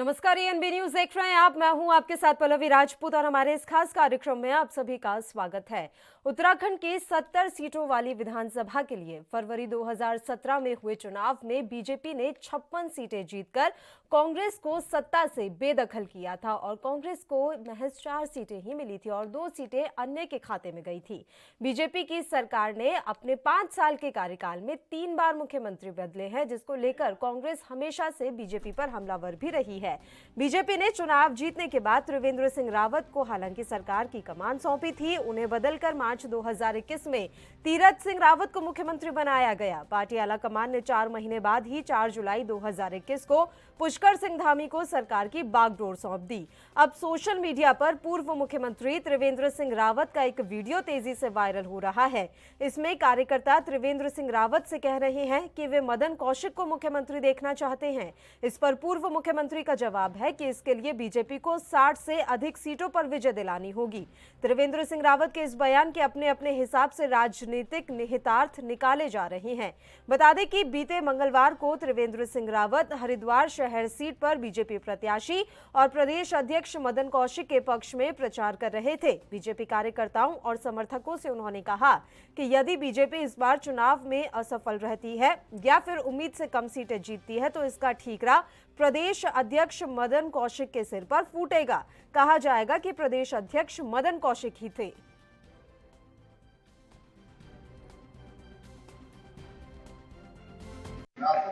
नमस्कार, ANB news देख रहे हैं आप। मैं हूं आपके साथ पल्लवी राजपूत और हमारे इस खास कार्यक्रम में आप सभी का स्वागत है। उत्तराखंड की 70 सीटों वाली विधानसभा के लिए फरवरी 2017 में हुए चुनाव में बीजेपी ने 56 सीटें जीतकर कांग्रेस को सत्ता से बेदखल किया था और कांग्रेस को महज 4 सीटें ही मिली थी और 2 सीटें अन्य के खाते में गई थी। बीजेपी की सरकार ने अपने 5 साल के कार्यकाल में 3 बार मुख्यमंत्री बदले हैं, जिसको लेकर कांग्रेस हमेशा से बीजेपी पर हमलावर भी रही है। बीजेपी ने चुनाव जीतने के बाद त्रिवेंद्र सिंह रावत को हालांकि सरकार की कमान सौंपी थी। उन्हें बदलकर मार्च 2021 में तीरथ सिंह रावत को मुख्यमंत्री बनाया गया। पार्टी आला कमान ने 4 महीने बाद ही 4 जुलाई 2021 को पुष्कर सिंह धामी को सरकार की बागडोर सौंप दी। अब सोशल मीडिया पर पूर्व मुख्यमंत्री त्रिवेंद्र सिंह रावत का एक वीडियो तेजी से वायरल हो रहा है। इसमें कार्यकर्ता त्रिवेंद्र सिंह रावत से कह रहे हैं कि वे मदन कौशिक को मुख्यमंत्री देखना चाहते हैं। इस पर पूर्व मुख्यमंत्री का जवाब है कि इसके लिए बीजेपी को 60 से अधिक सीटों पर विजय दिलानी होगी। त्रिवेंद्र सिंह रावत के इस बयान के अपने अपने हिसाब से राजनीतिक निहितार्थ निकाले जा रहे हैं। बता दें कि बीते मंगलवार को त्रिवेंद्र सिंह रावत हरिद्वार शहर सीट पर बीजेपी प्रत्याशी और प्रदेश अध्यक्ष मदन कौशिक के पक्ष में प्रचार कर रहे थे। बीजेपी कार्यकर्ताओं और समर्थकों से उन्होंने कहा कि यदि बीजेपी इस बार चुनाव में असफल रहती है या फिर उम्मीद से कम सीटें जीतती है तो इसका ठीकरा प्रदेश अध्यक्ष मदन कौशिक के सिर पर फूटेगा। कहा जाएगा कि प्रदेश अध्यक्ष मदन कौशिक ही थे।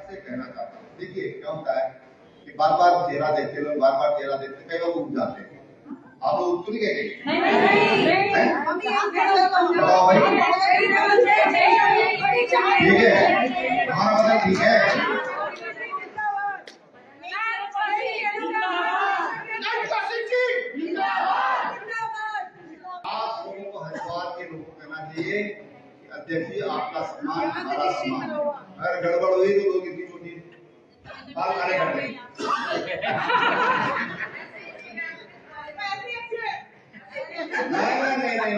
से कहना चाहता हूँ, देखिए क्या होता है कि बार बार चेहरा देखते लोग, बार बार चेहरा देखते कई लोग उठ जाते हैं। आप लोग उठ नहीं गए? ठीक है, हमारा ठीक है। आप लोगों को हरिद्वार के लोगों को कहना चाहिए कि अध्यक्ष जी आपका सम्मान हमारा सम्मान। अगर गड़बड़ हुई तो लोग इतनी छोटी बात खड़े कर देंगे। नहीं।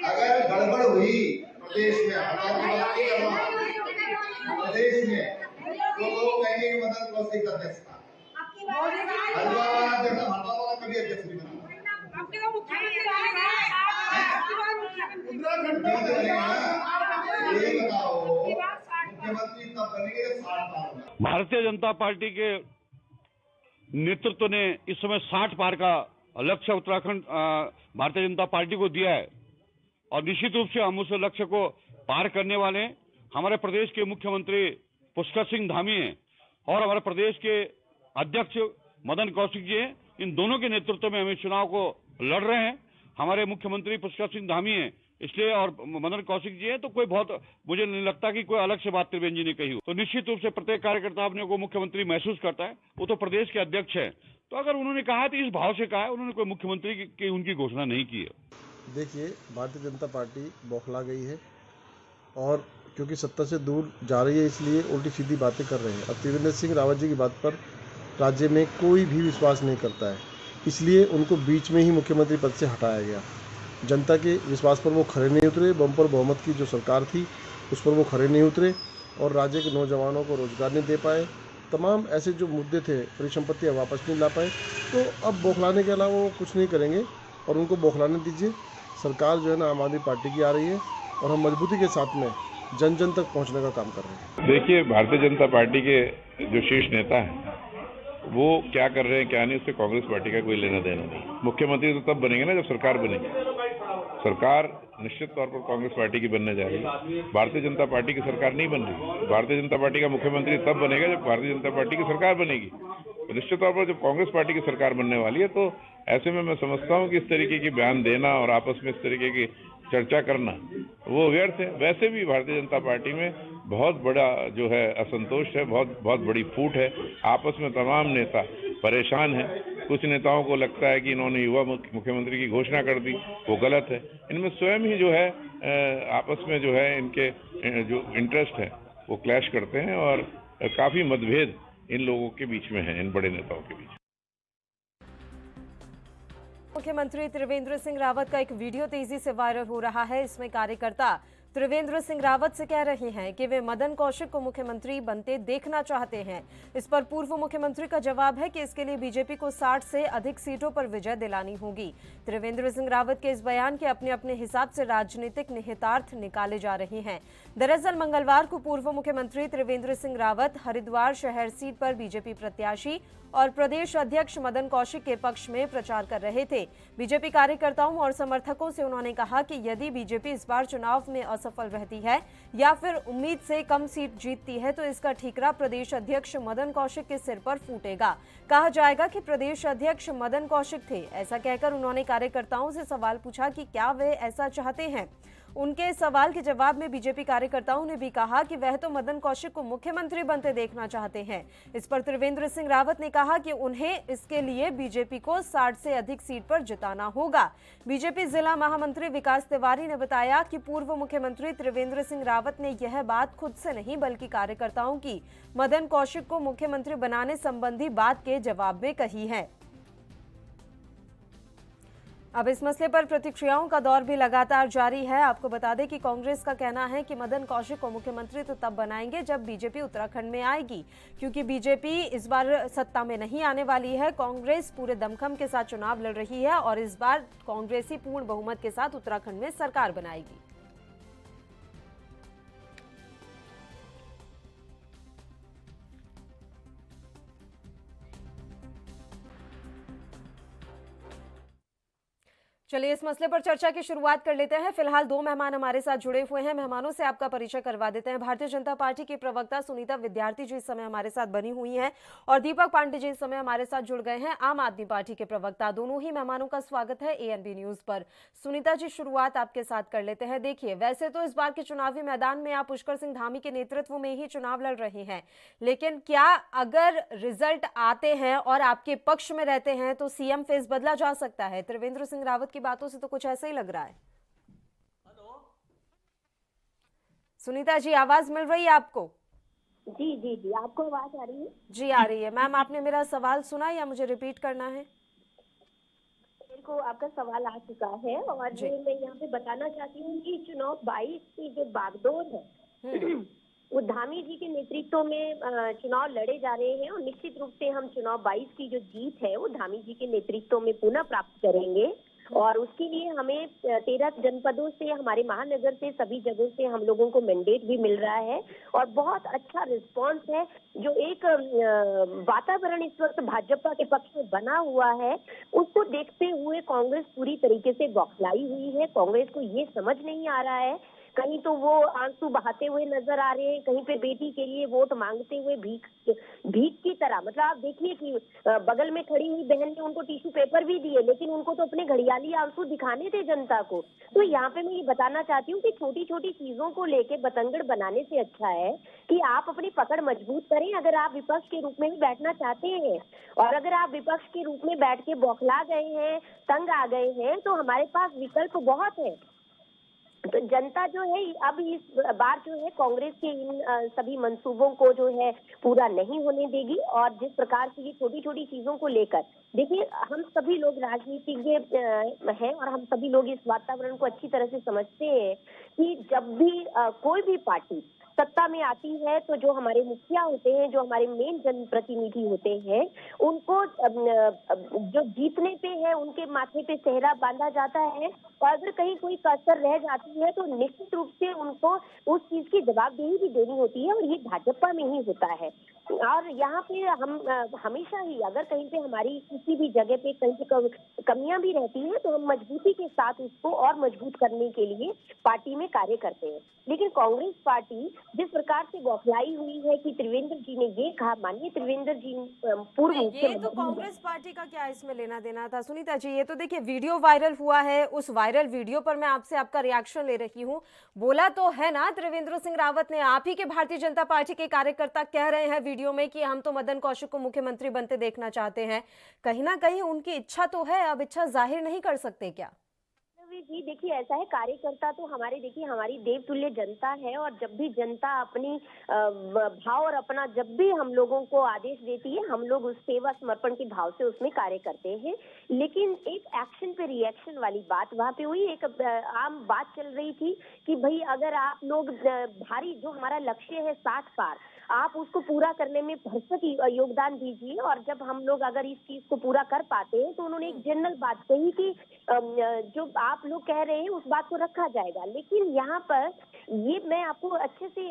अगर गड़बड़ हुई प्रदेश में प्रदेश में तो लोग कहेंगे कि मदन कौशिक अध्यक्ष था। हरिद्वार वाला अध्यक्ष, हरिद्वार वाला कभी अध्यक्ष नहीं बना। भारतीय जनता पार्टी के नेतृत्व ने इस समय 60 पार का लक्ष्य उत्तराखंड भारतीय जनता पार्टी को दिया है और निश्चित रूप से हम उस लक्ष्य को पार करने वाले हैं। हमारे प्रदेश के मुख्यमंत्री पुष्कर सिंह धामी हैं और हमारे प्रदेश के अध्यक्ष मदन कौशिक जी हैं। इन दोनों के नेतृत्व में हम इस चुनाव को लड़ रहे हैं। हमारे मुख्यमंत्री पुष्कर सिंह धामी हैं इसलिए और मदन कौशिक जी हैं, तो कोई बहुत मुझे नहीं लगता कि कोई अलग से बात त्रिवेंद्र जी ने कही हो। तो निश्चित रूप से प्रत्येक कार्यकर्ता अपने को मुख्यमंत्री महसूस करता है। वो तो प्रदेश के अध्यक्ष है, तो अगर उन्होंने कहा है तो इस भाव से कहा है, उन्होंने कोई मुख्यमंत्री की उनकी घोषणा नहीं की है। देखिए, भारतीय जनता पार्टी बौखला गई है और क्योंकि सत्ता से दूर जा रही है इसलिए उल्टी सीधी बातें कर रहे हैं। अब त्रिवेंद्र सिंह रावत जी की बात पर राज्य में कोई भी विश्वास नहीं करता है, इसलिए उनको बीच में ही मुख्यमंत्री पद से हटाया गया। जनता के विश्वास पर वो खरे नहीं उतरे। बम्पर बहुमत की जो सरकार थी उस पर वो खरे नहीं उतरे और राज्य के नौजवानों को रोजगार नहीं दे पाए। तमाम ऐसे जो मुद्दे थे, परिसंपत्तियाँ वापस नहीं ला पाए। तो अब बौखलाने के अलावा वो कुछ नहीं करेंगे और उनको बौखलाने दीजिए। सरकार जो है ना आम आदमी पार्टी की आ रही है और हम मजबूती के साथ में जन जन तक पहुँचने का काम कर रहे हैं। देखिए, भारतीय जनता पार्टी के जो शीर्ष नेता हैं वो क्या कर रहे हैं क्या नहीं, उससे कांग्रेस पार्टी का कोई लेना देना नहीं। मुख्यमंत्री तो तब बनेंगे ना जब सरकार बनेगी। सरकार निश्चित तौर पर कांग्रेस पार्टी की बनने जा रही है। भारतीय जनता पार्टी की सरकार नहीं बन रही। भारतीय जनता पार्टी का मुख्यमंत्री तब बनेगा जब भारतीय जनता पार्टी की सरकार बनेगी। तो निश्चित तौर पर जब कांग्रेस पार्टी की सरकार बनने वाली है तो ऐसे में मैं समझता हूँ कि इस तरीके की बयान देना और आपस में इस तरीके की चर्चा करना वो व्यर्थ है। वैसे भी भारतीय जनता पार्टी में बहुत बड़ा जो है असंतोष है, बहुत बड़ी फूट है। आपस में तमाम नेता परेशान हैं। कुछ नेताओं को लगता है कि इन्होंने युवा मुख्यमंत्री की घोषणा कर दी, वो गलत है। इनमें स्वयं ही जो है आपस में जो है इनके जो इंटरेस्ट है वो क्लैश करते हैं और काफी मतभेद इन लोगों के बीच में है, इन बड़े नेताओं के बीच। मुख्यमंत्री त्रिवेंद्र सिंह रावत का एक वीडियो तेजी से वायरल हो रहा है। इसमें कार्यकर्ता त्रिवेंद्र सिंह रावत से कह रही हैं कि वे मदन कौशिक को मुख्यमंत्री बनते देखना चाहते हैं। इस पर पूर्व मुख्यमंत्री का जवाब है कि इसके लिए बीजेपी को 60 से अधिक सीटों पर विजय दिलानी होगी। त्रिवेंद्र सिंह रावत के इस बयान के अपने अपने हिसाब से राजनीतिक निहितार्थ निकाले जा रहे हैं। दरअसल मंगलवार को पूर्व मुख्यमंत्री त्रिवेंद्र सिंह रावत हरिद्वार शहर सीट पर बीजेपी प्रत्याशी और प्रदेश अध्यक्ष मदन कौशिक के पक्ष में प्रचार कर रहे थे। बीजेपी कार्यकर्ताओं और समर्थकों से उन्होंने कहा कि यदि बीजेपी इस बार चुनाव में असफल रहती है या फिर उम्मीद से कम सीट जीतती है तो इसका ठीकरा प्रदेश अध्यक्ष मदन कौशिक के सिर पर फूटेगा। कहा जाएगा कि प्रदेश अध्यक्ष मदन कौशिक थे। ऐसा कहकर उन्होंने कार्यकर्ताओं से सवाल पूछा कि क्या वे ऐसा चाहते हैं। उनके सवाल के जवाब में बीजेपी कार्यकर्ताओं ने भी कहा कि वह तो मदन कौशिक को मुख्यमंत्री बनते देखना चाहते हैं। इस पर त्रिवेंद्र सिंह रावत ने कहा कि उन्हें इसके लिए बीजेपी को 60 से अधिक सीट पर जिताना होगा। बीजेपी जिला महामंत्री विकास तिवारी ने बताया कि पूर्व मुख्यमंत्री त्रिवेंद्र सिंह रावत ने यह बात खुद से नहीं बल्कि कार्यकर्ताओं की मदन कौशिक को मुख्यमंत्री बनाने संबंधी बात के जवाब में कही है। अब इस मसले पर प्रतिक्रियाओं का दौर भी लगातार जारी है। आपको बता दें कि कांग्रेस का कहना है कि मदन कौशिक को मुख्यमंत्री तो तब बनाएंगे जब बीजेपी उत्तराखंड में आएगी, क्योंकि बीजेपी इस बार सत्ता में नहीं आने वाली है। कांग्रेस पूरे दमखम के साथ चुनाव लड़ रही है और इस बार कांग्रेस ही पूर्ण बहुमत के साथ उत्तराखंड में सरकार बनाएगी। चलिए इस मसले पर चर्चा की शुरुआत कर लेते हैं। फिलहाल दो मेहमान हमारे साथ जुड़े हुए हैं। मेहमानों से आपका परिचय करवा देते हैं। भारतीय जनता पार्टी की प्रवक्ता सुनीता विद्यार्थी जी इस समय हमारे साथ बनी हुई हैं और दीपक पांडे जी इस समय हमारे साथ जुड़ गए हैं, आम आदमी पार्टी के प्रवक्ता। दोनों ही मेहमानों का स्वागत है ANB न्यूज पर। सुनीता जी, शुरुआत आपके साथ कर लेते हैं। देखिए, वैसे तो इस बार के चुनावी मैदान में आप पुष्कर सिंह धामी के नेतृत्व में ही चुनाव लड़ रहे हैं, लेकिन क्या अगर रिजल्ट आते हैं और आपके पक्ष में रहते हैं तो सीएम फेस बदला जा सकता है? त्रिवेंद्र सिंह रावत की बातों से तो कुछ ऐसा ही लग रहा है। सुनीता जी, आवाज मिल रही है आपको? जी जी जी, आपको आवाज आ रही है? जी आ रही है। मैम, आपने मेरा सवाल सुना या मुझे रिपीट करना है? मेरे को आपका सवाल आ चुका है और मैं यहाँ पे बताना चाहती हूँ कि चुनाव 22 की जो बागडोर है वो धामी जी के नेतृत्व में चुनाव लड़े जा रहे हैं और निश्चित रूप से हम चुनाव 22 की जो जीत है वो धामी जी के नेतृत्व में पुनः प्राप्त करेंगे। और उसके लिए हमें 13 जनपदों से, हमारे महानगर से, सभी जगहों से हम लोगों को मैंडेट भी मिल रहा है और बहुत अच्छा रिस्पांस है। जो एक वातावरण इस वक्त भाजपा के पक्ष में बना हुआ है उसको देखते हुए कांग्रेस पूरी तरीके से बौखलाई हुई है। कांग्रेस को ये समझ नहीं आ रहा है, कहीं तो वो आंसू बहाते हुए नजर आ रहे हैं, कहीं पे बेटी के लिए वोट मांगते हुए भीख की तरह। मतलब आप देखिए कि बगल में खड़ी हुई बहन ने उनको टिश्यू पेपर भी दिए, लेकिन उनको तो अपने घड़ियाली आंसू दिखाने थे जनता को। तो यहाँ पे मैं ये बताना चाहती हूँ कि छोटी छोटी चीजों को लेके बतंगड़ बनाने से अच्छा है कि आप अपनी पकड़ मजबूत करें। अगर आप विपक्ष के रूप में भी बैठना चाहते हैं और अगर आप विपक्ष के रूप में बैठ के बौखला गए हैं, तंग आ गए हैं, तो हमारे पास विकल्प बहुत है। तो जनता जो है अब इस बार जो है कांग्रेस के इन सभी मंसूबों को जो है पूरा नहीं होने देगी। और जिस प्रकार से ये छोटी छोटी चीजों को लेकर, देखिए, हम सभी लोग राजनीतिज्ञ हैं और हम सभी लोग इस वातावरण को अच्छी तरह से समझते हैं कि जब भी कोई भी पार्टी सत्ता में आती है तो जो हमारे मुखिया होते हैं, जो हमारे मेन जनप्रतिनिधि होते हैं, उनको जो जीतने पे है उनके माथे पे सेहरा बांधा जाता है और अगर कहीं कोई कसर रह जाती है तो निश्चित रूप से उनको उस चीज की जवाबदेही भी देनी होती है और ये भाजपा में ही होता है। और यहाँ पे हम हमेशा ही अगर कहीं पे हमारी किसी भी जगह पे कहीं पे कमियां भी रहती हैं तो हम मजबूती के साथ उसको और मजबूत करने के लिए पार्टी में कार्य करते हैं। लेकिन कांग्रेस पार्टी जिस प्रकार से बौखलाई हुई है कि त्रिवेंद्र जी ने ये कहा, माननीय त्रिवेंद्र जी पूर्व ये तो कांग्रेस पार्टी का क्या इसमें लेना देना था? सुनीता जी, ये तो देखिए वीडियो वायरल हुआ है, उस वायरल वीडियो पर मैं आपसे आपका रिएक्शन ले रही हूँ। बोला तो है ना त्रिवेंद्र सिंह रावत ने, आप ही के भारतीय जनता पार्टी के कार्यकर्ता कह रहे हैं वीडियो में कि हम तो मदन कौशिक को मुख्यमंत्री बनते देखना चाहते हैं। कहीं ना कहीं उनकी इच्छा तो है, अब इच्छा जाहिर नहीं कर सकते क्या? महावीर जी, देखिए ऐसा है, कार्यकर्ता तो हमारे, देखिए हमारी देवतुल्य जनता है, और जब भी जनता अपनी भाव और अपना जब भी हम लोगों को आदेश देती है, हम लोग उस सेवा समर्पण के भाव से उसमें कार्य करते हैं। लेकिन एक एक्शन पे रिएक्शन वाली बात वहां पे हुई। एक आम बात चल रही थी कि भाई अगर आप लोग भारी, जो हमारा लक्ष्य है 60 पार, आप उसको पूरा करने में भरसक योगदान दीजिए, और जब हम लोग अगर इस चीज को पूरा कर पाते हैं तो उन्होंने एक जनरल बात कही कि जो आप लोग कह रहे हैं उस बात को रखा जाएगा। लेकिन यहाँ पर ये मैं आपको अच्छे से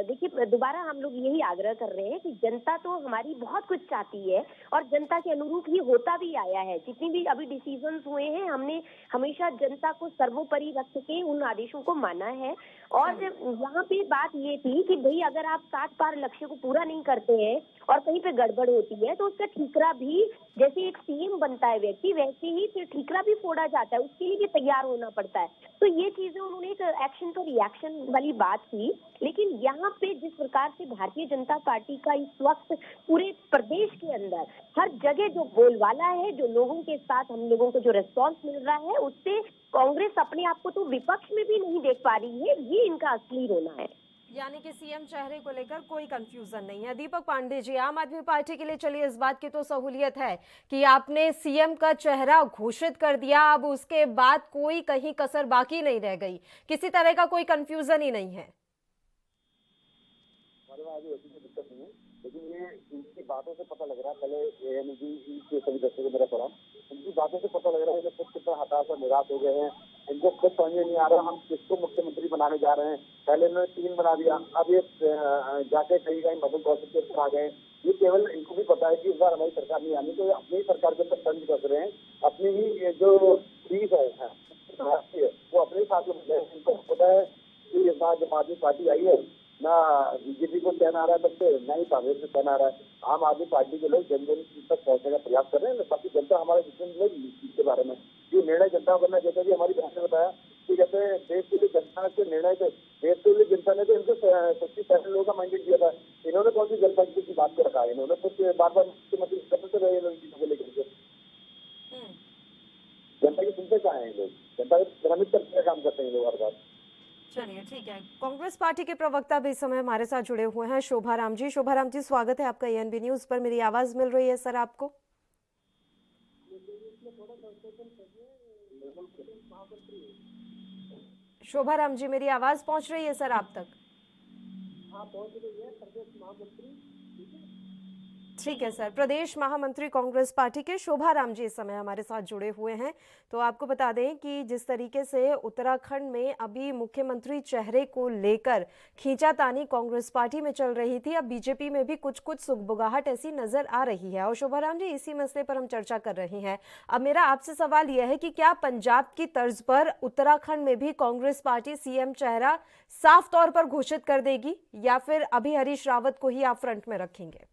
देखिए, दोबारा हम लोग यही आग्रह कर रहे हैं कि जनता तो हमारी बहुत कुछ चाहती है, और जनता के अनुरूप ही होता भी आया है। जितनी भी अभी डिसीजंस हुए हैं, हमने हमेशा जनता को सर्वोपरि रख के उन आदेशों को माना है। और यहाँ पे बात ये थी कि भाई अगर आप 60 पार लक्ष्य को पूरा नहीं करते हैं और कहीं पे गड़बड़ होती है, तो उसका ठीकरा भी, जैसे एक सीएम बनता है व्यक्ति, वैसे ही फिर ठीकरा भी फोड़ा जाता है, उसके लिए भी तैयार होना पड़ता है। तो ये चीजें उन्होंने एक एक्शन तो रिएक्शन वाली बात की। लेकिन यहाँ पे जिस प्रकार से भारतीय जनता पार्टी का इस वक्त पूरे प्रदेश के अंदर हर जगह जो बोलबाला है, जो लोगों के साथ हम लोगों को जो रिस्पॉन्स मिल रहा है, उससे कांग्रेस अपने आप को तो विपक्ष में भी नहीं देख पा रही है। ये इनका असली रोना है। यानी कि सीएम चेहरे को लेकर कोई कंफ्यूजन नहीं है। दीपक पांडे जी, आम आदमी पार्टी के लिए चलिए इस बात की तो सहूलियत है कि आपने सीएम का चेहरा घोषित कर दिया, अब उसके बाद कोई कहीं कसर बाकी नहीं रह गई, किसी तरह का कोई कंफ्यूजन ही नहीं है। दिक्कत नहीं है, लेकिन ये इनकी बातों से पता लग रहा है, पहले एएनजी के सभी दस्ते को मेरा पढ़ा, इनकी बातों से पता लग रहा है कि खुद कितना हताश और निराश हो गए हैं। इनको खुद समझ में नहीं आ रहा हम किसको मुख्यमंत्री बनाने जा रहे हैं। पहले इन्होंने 3 बना दिया, अब ये जाके कहीं कहीं मधु कौशिक के ऊपर आ गए। ये केवल इनको भी पता है कि इस बार हमारी सरकार नहीं आनी, तो अपनी सरकार के ऊपर तंज कस रहे हैं। अपनी ही जो फीस है वो अपने साथ में, इनको पता है कि इस बार जब आदमी पार्टी आई है, ना बीजेपी को चैन आ रहा है तब से, ना ही कांग्रेस को चैन आ रहा है। आम आदमी पार्टी के लोग जन जन तक पहुंचने का प्रयास कर रहे हैं। बाकी जनता हमारे जितने लोग इसके बारे में ये निर्णय जनता करना, जैसा कि हमारी बहन ने बताया कि जैसे देश के लिए जनता के निर्णय थे, देश के लिए जनता ने तो इनको 60% लोगों का माइंडेट दिया था। इन्होंने कौन सी जनता की बात को रखा है? इन्होंने कुछ बार बार मुख्यमंत्री करते रहे लोग चीजों को लेकर के। जनता की सुनते कहाँ है लोग? जनता को भ्रमित करने का काम करते हैं लोग हर बार। चलिए ठीक है, कांग्रेस पार्टी के प्रवक्ता भी इस समय हमारे साथ जुड़े हुए हैं, शोभा राम जी। शोभा राम जी, स्वागत है आपका एएनबी न्यूज पर। मेरी आवाज मिल रही है सर आपको? शोभा राम जी, मेरी आवाज पहुंच रही है सर आप तक? हाँ, पहुंच रही है। प्रदेश महामंत्री, ठीक है सर, प्रदेश महामंत्री कांग्रेस पार्टी के शोभा राम जी इस समय हमारे साथ जुड़े हुए हैं। तो आपको बता दें कि जिस तरीके से उत्तराखंड में अभी मुख्यमंत्री चेहरे को लेकर खींचातानी कांग्रेस पार्टी में चल रही थी, अब बीजेपी में भी कुछ कुछ सुगबुगाहट ऐसी नजर आ रही है। और शोभा राम जी, इसी मसले पर हम चर्चा कर रहे हैं। अब मेरा आपसे सवाल यह है कि क्या पंजाब की तर्ज पर उत्तराखंड में भी कांग्रेस पार्टी सीएम चेहरा साफ तौर पर घोषित कर देगी, या फिर अभी हरीश रावत को ही आप फ्रंट में रखेंगे?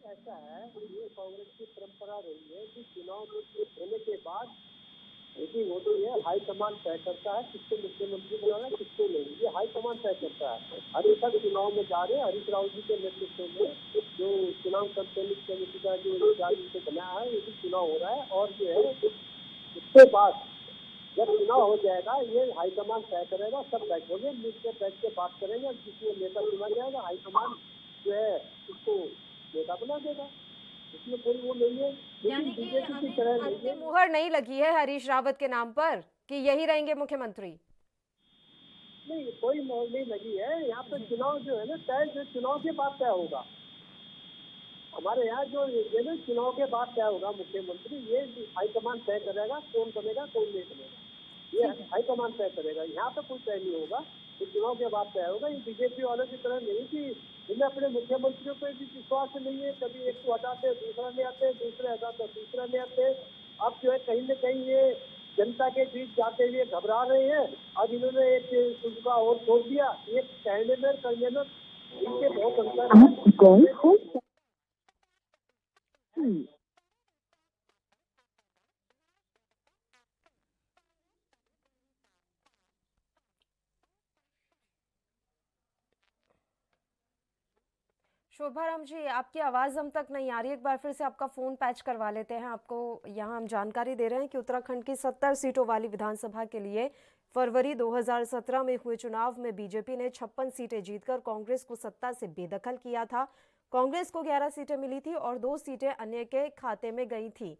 ऐसा है, ये कांग्रेस की परंपरा रही है कि चुनाव होने के बाद मीटिंग होती है, हाईकमान तय करता है किसको मुख्यमंत्री बनाना, किसको नहीं, ये हाईकमान तय करता है। हरीश चुनाव में जा रहे हैं, हरीश रावत जी के नेतृत्व में जो चुनाव कमेटी का जो से बनाया है, ये भी चुनाव हो रहा है। और जो है उसके बाद जब चुनाव हो जाएगा, ये हाईकमान तय करेगा, सब बैठोगे, मिलकर बैठ के बात करेंगे, जिसमें नेता चुना जाएगा, हाईकमान जो है उसको नेता बना देगा। इसमें कोई वो नहीं है। यानी कि अंतिम मुहर नहीं लगी है हरीश रावत के नाम पर कि यही रहेंगे मुख्यमंत्री? नहीं, कोई मोहर नहीं लगी है। यहाँ पे चुनाव जो है ना तय, जो चुनाव के बाद तय होगा। हमारे यहाँ जो ये ना चुनाव के बाद तय होगा मुख्यमंत्री, ये हाईकमान तय करेगा कौन बनेगा कौन नहीं बनेगा, ये हाईकमान तय करेगा। यहाँ पे कोई तय नहीं होगा, ये चुनाव के बाद तय होगा। ये बीजेपी वालों की तरह नहीं कि इन्हें अपने मुख्यमंत्रियों पर भी विश्वास नहीं है, कभी एक को हटाते दूसरा ले आते, दूसरे हटाते तीसरा ले आते। अब जो है कहीं न कहीं ये जनता के बीच जाते हुए घबरा रहे हैं। अब इन्होंने एक उनका और छोड़ दिया, ये कहने में करने में इनके बहुत अंतर है। शोभाराम जी, आपकी आवाज़ हम तक नहीं आ रही, एक बार फिर से आपका फ़ोन पैच करवा लेते हैं। आपको यहाँ हम जानकारी दे रहे हैं कि उत्तराखंड की 70 सीटों वाली विधानसभा के लिए फरवरी 2017 में हुए चुनाव में बीजेपी ने 56 सीटें जीतकर कांग्रेस को सत्ता से बेदखल किया था। कांग्रेस को 11 सीटें मिली थी और 2 सीटें अन्य के खाते में गई थी।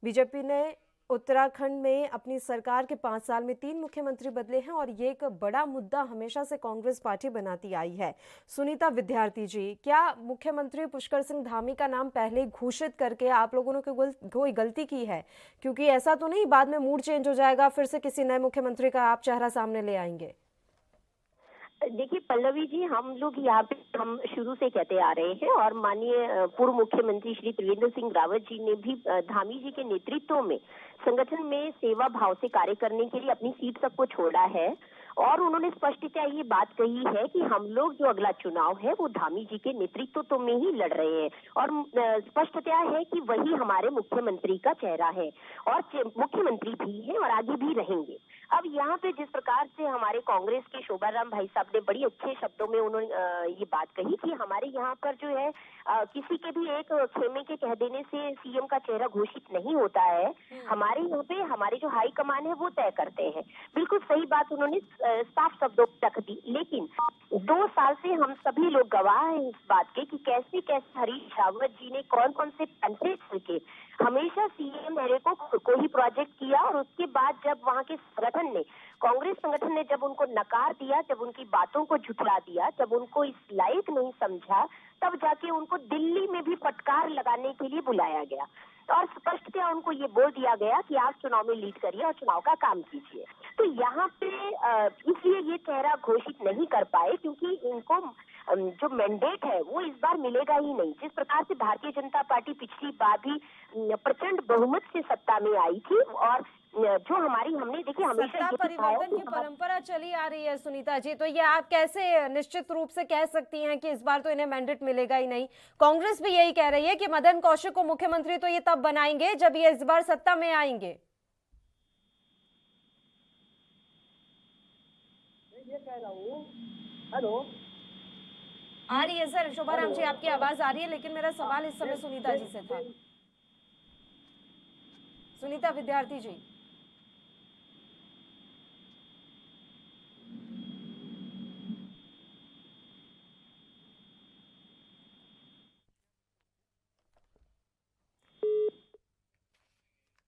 बीजेपी ने उत्तराखंड में अपनी सरकार के 5 साल में 3 मुख्यमंत्री बदले हैं और ये एक बड़ा मुद्दा हमेशा से कांग्रेस पार्टी बनाती आई है। सुनीता विद्यार्थी जी, क्या मुख्यमंत्री पुष्कर सिंह धामी का नाम पहले घोषित करके आप लोगों ने कोई गलती की है? क्योंकि ऐसा तो नहीं बाद में मूड चेंज हो जाएगा, फिर से किसी नए मुख्यमंत्री का आप चेहरा सामने ले आएंगे? देखिए पल्लवी जी, हम लोग यहाँ पे हम शुरू से कहते आ रहे हैं और माननीय पूर्व मुख्यमंत्री श्री त्रिवेंद्र सिंह रावत जी ने भी धामी जी के नेतृत्व में संगठन में सेवा भाव से कार्य करने के लिए अपनी सीट तक को छोड़ा है और उन्होंने स्पष्टतः ये बात कही है कि हम लोग जो अगला चुनाव है वो धामी जी के नेतृत्व में ही लड़ रहे हैं और स्पष्टतः है कि वही हमारे मुख्यमंत्री का चेहरा है और मुख्यमंत्री भी हैं और आगे भी रहेंगे। अब यहाँ पे जिस प्रकार से हमारे कांग्रेस के शोभाराम भाई साहब ने बड़ी अच्छे शब्दों में उन्होंने ये बात कही कि हमारे यहाँ पर जो है किसी के भी एक खेमे के कह देने से सीएम का चेहरा घोषित नहीं होता है। हमारे यहाँ पे हमारे जो हाई कमान है वो तय करते हैं। बिल्कुल सही बात उन्होंने साफ शब्दों में रख दी, लेकिन 2 साल से हम सभी लोग गवाह हैं इस बात के कि कैसे कैसे हरीश रावत जी ने कौन कौन से पैंफलेट्स लिखे, हमेशा सीएम को ही प्रोजेक्ट किया और उसके बाद जब वहाँ के संगठन ने, कांग्रेस संगठन ने जब उनको नकार दिया, जब उनकी बातों को झुठला दिया, जब उनको इस लायक नहीं समझा, तब जाके उनको दिल्ली में भी फटकार लगाने के लिए बुलाया गया और स्पष्टतः उनको ये बोल दिया गया कि आप चुनाव में लीड करिए और चुनाव का काम कीजिए। तो यहाँ पे इसलिए ये चेहरा घोषित नहीं कर पाए क्योंकि इनको जो मैंडेट है वो इस बार मिलेगा ही नहीं। जिस प्रकार से भारतीय जनता पार्टी पिछली बार भी प्रचंड बहुमत से सत्ता में आई थी और जो हमने देखिए हमेशा सत्ता परिवर्तन की परंपरा चली आ रही है सुनीता जी, तो ये आप कैसे निश्चित रूप से कह सकती हैं कि इस बार तो इन्हें मैंडेट मिलेगा ही नहीं? कांग्रेस भी यही कह रही है कि मदन कौशिक को मुख्यमंत्री तो ये तब बनाएंगे जब ये इस बार सत्ता में आएंगे। ये कह रहा हूँ। हेलो, आ रही है सर शोभाराम जी, आपकी आवाज आ रही है, लेकिन मेरा सवाल इस समय सुनीता जी से था। सुनीता विद्यार्थी जी,